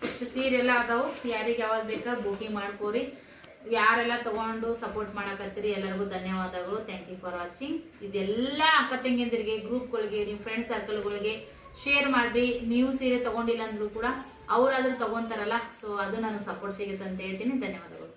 ಇಷ್ಟು ಸೀರೆ ಎಲ್ಲ ಅದಾವು ಯಾರಿಗೆ ಯಾವಾಗ ಬೇಕಾದ್ರೆ ಬುಕಿಂಗ್ ಮಾಡ್ಕೋರಿ ಯಾರೆಲ್ಲ ತಗೊಂಡು ಸಪೋರ್ಟ್ ಮಾಡಕತ್ತೀರಿ ಎಲ್ಲರಿಗೂ ಧನ್ಯವಾದಗಳು ಥ್ಯಾಂಕ್ ಯು ಫಾರ್ ವಾಚಿಂಗ್ ಇದೆಲ್ಲ ಅಕ್ಕ ತಂಗಿಯಂದಿರಿಗೆ ಗ್ರೂಪ್ಗಳಿಗೆ ನಿಮ್ಮ ಫ್ರೆಂಡ್ ಸರ್ಕಲ್ಗಳಿಗೆ ಶೇರ್ ಮಾಡಿ ನೀವು ಸೀರೆ ತಗೊಂಡಿಲ್ಲ ಅಂದ್ರೂ ಕೂಡ ಅವರಾದ್ರೂ ತಗೊಂತಾರಲ್ಲ ಸೊ ಅದು ನನಗೆ ಸಪೋರ್ಟ್ ಸಿಗುತ್ತೆ ಅಂತ ಹೇಳ್ತೀನಿ ಧನ್ಯವಾದಗಳು